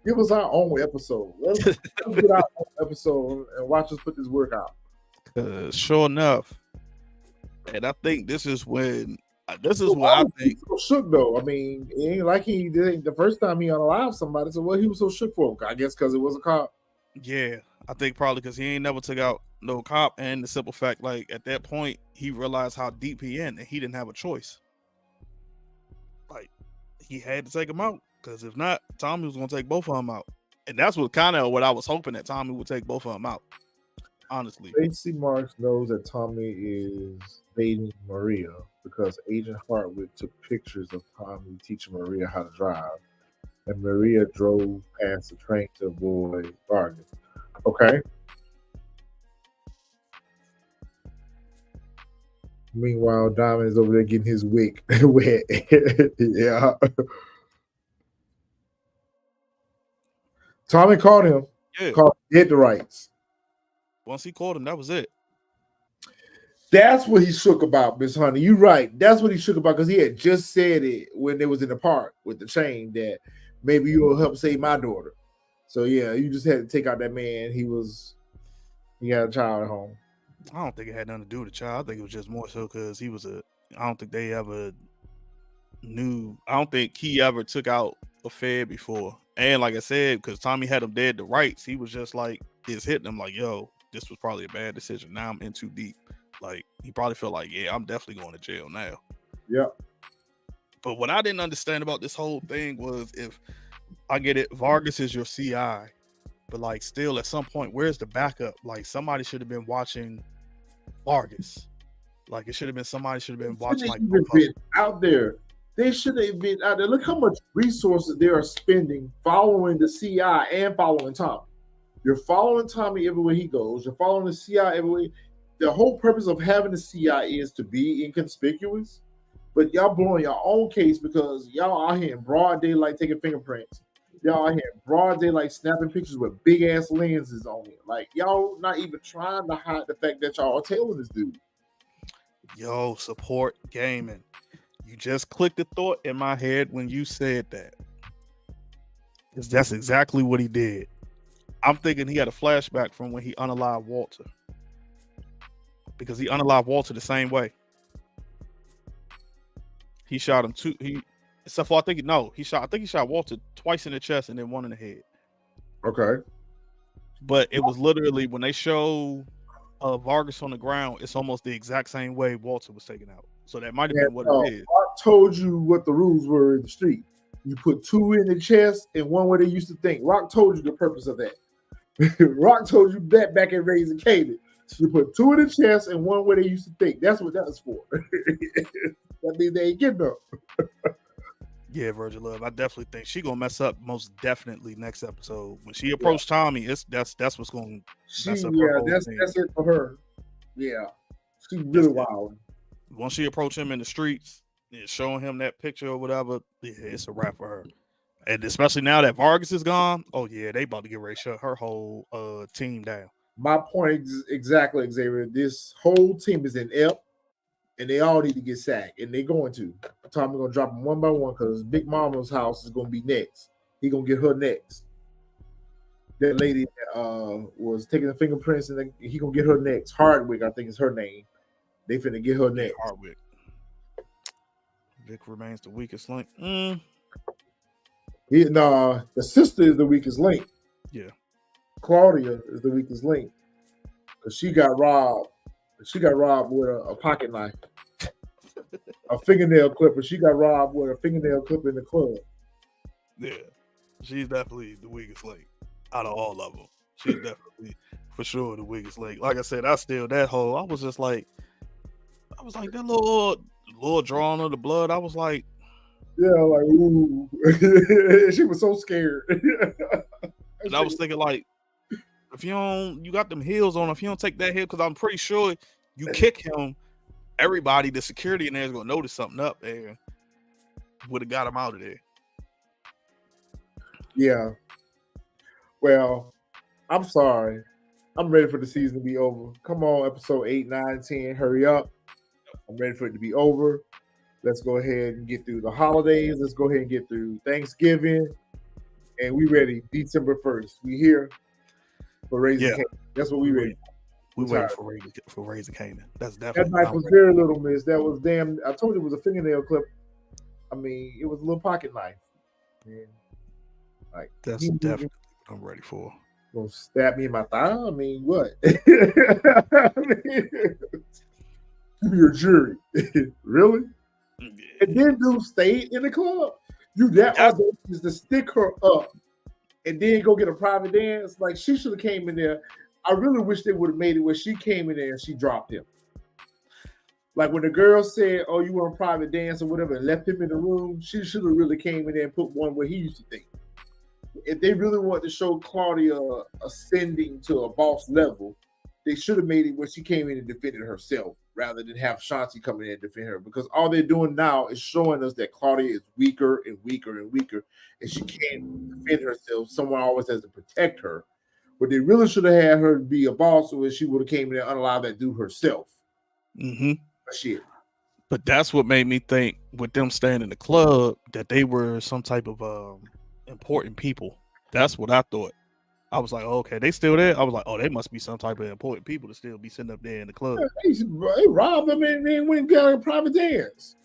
Give us our own episode. Let's get our own episode and watch us put this work out. Sure enough. And I think this is what I think. So shook though. I mean, it ain't like he did the first time he unalived somebody. So what he was so shook for? I guess because it was a cop. Yeah, I think probably because he ain't never took out no cop, and the simple fact, like at that point, he realized how deep he in, and he didn't have a choice. Like he had to take him out because if not, Tommy was gonna take both of them out, and that's what I was hoping that Tommy would take both of them out. Honestly, Stacy Marks knows that Tommy is dating Maria because Agent Hartwick took pictures of Tommy teaching Maria how to drive, and Maria drove past the train to avoid Vargas. Okay. Meanwhile, Diamond is over there getting his wig wet. Yeah. Tommy called him. Yeah. Called dead to rights. Once he called him, that was it. That's what he shook about, Miss Honey. You're right. That's what he shook about because he had just said it when they was in the park with the chain that maybe you'll help save my daughter. So yeah, you just had to take out that man. He had a child at home. I don't think it had nothing to do with the child. I think it was just more so because he was I don't think they ever knew. I don't think he ever took out a Fed before. And like I said, because Tommy had him dead to rights, he was just like, it's hitting him like, yo, this was probably a bad decision. Now I'm in too deep. Like, he probably felt like, yeah, I'm definitely going to jail now. Yeah. But what I didn't understand about this whole thing was, if I get it, Vargas is your CI, but like still at some point, where's the backup? Like somebody should have been watching Vargas. Like it should have been somebody should have been watching like been out there. They should have been out there. Look how much resources they are spending following the CI and following Tommy. You're following Tommy everywhere he goes. You're following the CI everywhere. The whole purpose of having the CI is to be inconspicuous. But y'all blowing your own case because y'all out here in broad daylight taking fingerprints. Y'all out here in broad daylight snapping pictures with big ass lenses on it. Like y'all not even trying to hide the fact that y'all are tailing this dude. Yo, support gaming. You just clicked the thought in my head when you said that. Because that's exactly what he did. I'm thinking he had a flashback from when he unalived Walter. Because he unalived Walter the same way. He shot him except for I think he shot Walter twice in the chest and then one in the head. Okay. But it was literally when they show Vargas on the ground, it's almost the exact same way Walter was taken out. So that might have been what it is. I told you what the rules were in the street. You put two in the chest and one where they used to think. Rock told you the purpose of that. Rock told you that back in Raising Canaan. You put two in the chest and one where they used to think. That's what that was for. That means they ain't getting up. Yeah, Virgil Love. I definitely think she gonna mess up most definitely next episode. When she approached Tommy, that's what's gonna mess up her whole thing. That's it for her. Yeah. She's really wild. Once she approached him in the streets, showing him that picture or whatever, it's a wrap for her. And especially now that Vargas is gone, oh yeah, they about to get ready to shut her whole team down. My point exactly, Xavier. This whole team is in F, and they all need to get sacked, and they're going to. Tommy's gonna drop them one by one because Big Mama's house is gonna be next. He gonna get her next. That lady was taking the fingerprints, and he gonna get her next. Hardwick, I think is her name. They finna get her next. Hardwick. Vic remains the weakest link. The sister is the weakest link. Yeah. Claudia is the weakest link because she got robbed. She got robbed with a pocket knife, a fingernail clipper. She got robbed with a fingernail clipper in the club. Yeah, she's definitely the weakest link out of all of them. She's definitely for sure the weakest link. Like I said, I was just like, that little drawing of the blood. I was like, yeah, like ooh. She was so scared. And I was thinking like, if you got them heels on, if you don't take that heel, because I'm pretty sure you kick him, everybody, the security in there is gonna notice something up there. Would have got him out of there. Yeah. Well, I'm sorry. I'm ready for the season to be over. Come on, episode 8, 9, 10. Hurry up. I'm ready for it to be over. Let's go ahead and get through the holidays. Let's go ahead and get through Thanksgiving. And we ready. December 1st. We here for Raising Canaan. That's what we ready. We waiting for Raising Canaan. That's definitely. That knife was very little, miss. That was damn. I told you it was a fingernail clip. I mean, it was a little pocket knife. Man. Like that's definitely what I'm ready for. Gonna stab me in my thigh? I mean, what? I mean, your jury, really? Yeah. And then dude stayed in the club. You that audacious to stick her up and then go get a private dance? Like she should have came in there. I really wish they would have made it where she came in there and she dropped him. Like when the girl said, "Oh, you want a private dance or whatever," and left him in the room, she should have really came in there and put one where he used to think. If they really want to show Claudia ascending to a boss level, they should have made it where she came in and defended herself rather than have Shanti come in and defend her. Because all they're doing now is showing us that Claudia is weaker and weaker and weaker, and she can't defend herself. Someone always has to protect her. But they really should have had her be a boss, so she would have came in and unallowed that dude herself. Mm-hmm. Shit. But that's what made me think, with them staying in the club, that they were some type of important people. That's what I thought. I was like, oh, okay, they still there? I was like, oh, they must be some type of important people to still be sitting up there in the club. Yeah, they robbed them and they went and got a private dance.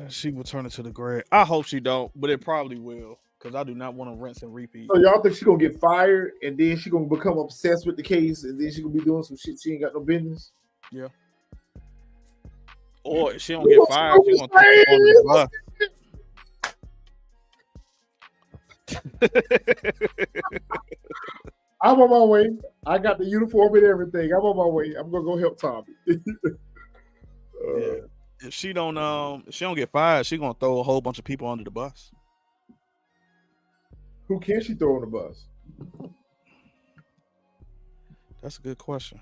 She will turn it to the grave. I hope she don't, but it probably will, because I do not want to rinse and repeat. So y'all think she's going to get fired and then she's going to become obsessed with the case and then she's going to be doing some shit she ain't got no business? Yeah. Or if she don't get fired, she's going to take it on the bus. I'm on my way. I got the uniform and everything. I'm on my way. I'm gonna go help Tommy. Yeah. if she don't get fired, she gonna throw a whole bunch of people under the bus. Who can she throw on the bus? That's a good question.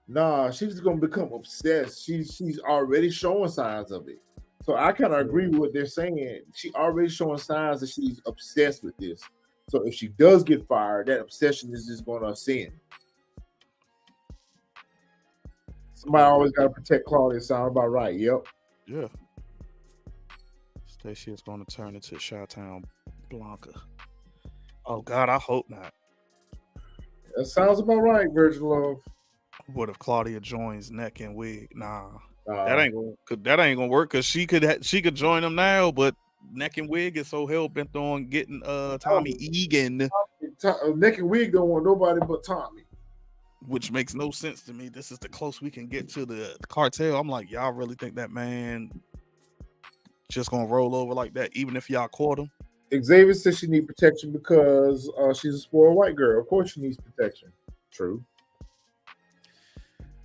Nah, she's gonna become obsessed. She's already showing signs of it. So I kind of agree with what they're saying. She already showing signs that she's obsessed with this. So if she does get fired, that obsession is just gonna ascend. Somebody always gotta protect Claudia. Sound about right? Yep. Yeah. Stacy is gonna turn into Chi-Town Blanca. Oh God, I hope not. That sounds about right, Virgin Love. What if Claudia joins Neck and Wig? Nah, that ain't gonna work because she could join them now, but Neck and Wig is so hell bent on getting Tommy Egan. Neck and Wig don't want nobody but Tommy, which makes no sense to me. This is the close we can get to the cartel. I'm like, y'all really think that man just gonna roll over like that, even if y'all caught him? Xavier says she needs protection because she's a spoiled white girl. Of course she needs protection. True.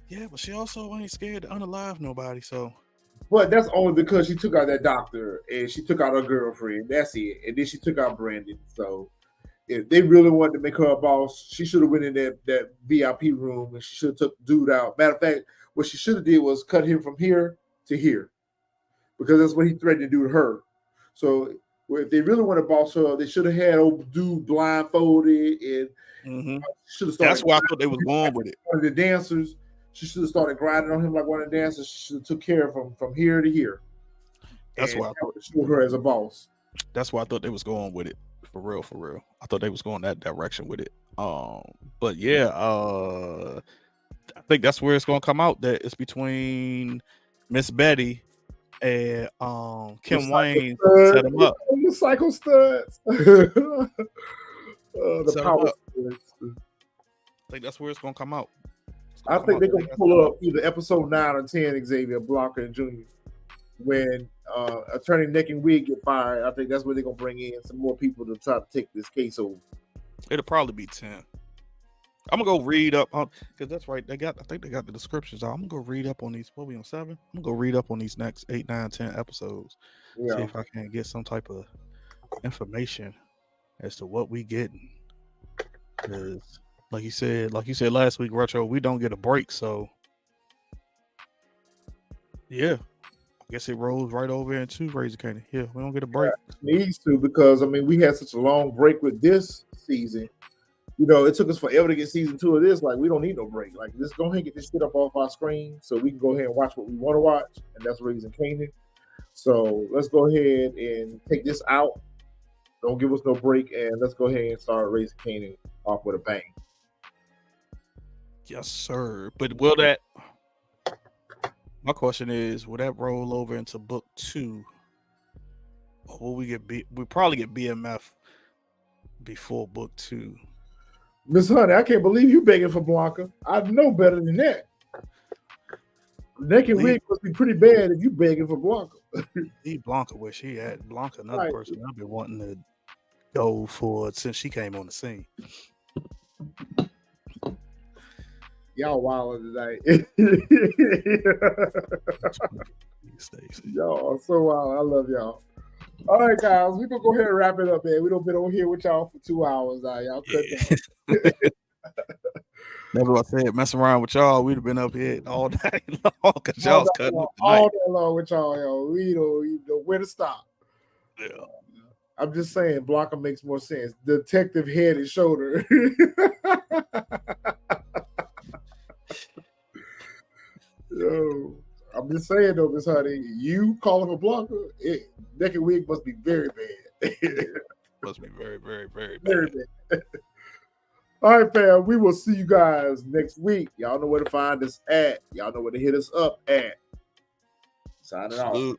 Yeah, but she also ain't scared to unalive nobody, so. But that's only because she took out that doctor and she took out her girlfriend. That's it. And then she took out Brandon. So if they really wanted to make her a boss, she should have went in that VIP room and she should have took dude out. Matter of fact, what she should have did was cut him from here to here, because that's what he threatened to do to her. So if they really want to boss her, they should have had old dude blindfolded and should have started. That's why I thought they was going with it. One of the dancers, she should have started grinding on him like one of the dancers. She should have took care of him from here to here. That's why I thought show her as a boss. That's why I thought they was going with it. For real. I thought they was going that direction with it. But yeah, I think that's where it's gonna come out, that it's between Miss Betty and Kim Wayne set them up. The cycle studs. The power studs. I think that's where it's gonna come out. I think they're gonna pull up either episode 9 or 10, Xavier, Blanca, and Junior. When Attorney Neck and Wig get fired, I think that's where they're gonna bring in some more people to try to take this case over. It'll probably be 10. I'm gonna go read up on, because that's right. I think they got the descriptions out. I'm gonna go read up on these. What we on 7? I'm gonna go read up on these next 8, 9, 10 episodes. Yeah. See if I can get some type of information as to what we getting. Because like you said last week, Retro, we don't get a break. So yeah, I guess it rolls right over into Razor Canyon. Yeah, we don't get a break. Yeah, it needs to, because I mean we had such a long break with this season. You know, it took us forever to get season 2 of this. Like, we don't need no break. Like, let's go ahead and get this shit up off our screen so we can go ahead and watch what we want to watch, and that's Raising Canaan. So let's go ahead and take this out. Don't give us no break, and let's go ahead and start Raising Canaan off with a bang. Yes, sir. But will that? My question is, will that roll over into book 2, or will we get we probably get BMF before book 2? Miss Honey, I can't believe you begging for Blanca. I know better than that. Neck and Wig must be pretty bad if you begging for Blanca. Leave Blanca where she at. Blanca, another person I've been wanting to go for since she came on the scene. Y'all wilding tonight. Y'all are so wild. I love y'all. All right, guys, we're going to go ahead and wrap it up, man. We done been on here with y'all for 2 hours now. Y'all cut down. Never I said messing around with y'all. We'd have been up here all day long because y'all was cutting up tonight. All day long with y'all, yo. We don't know where to stop. Yeah. I'm just saying, Blanca makes more sense. Detective head and shoulder. Yo, I'm just saying though, Miss Honey, you calling for Blanca, Neck and Wig must be very bad. Must be very, very, very bad. Very bad. All right, fam. We will see you guys next week. Y'all know where to find us at. Y'all know where to hit us up at. Signing off.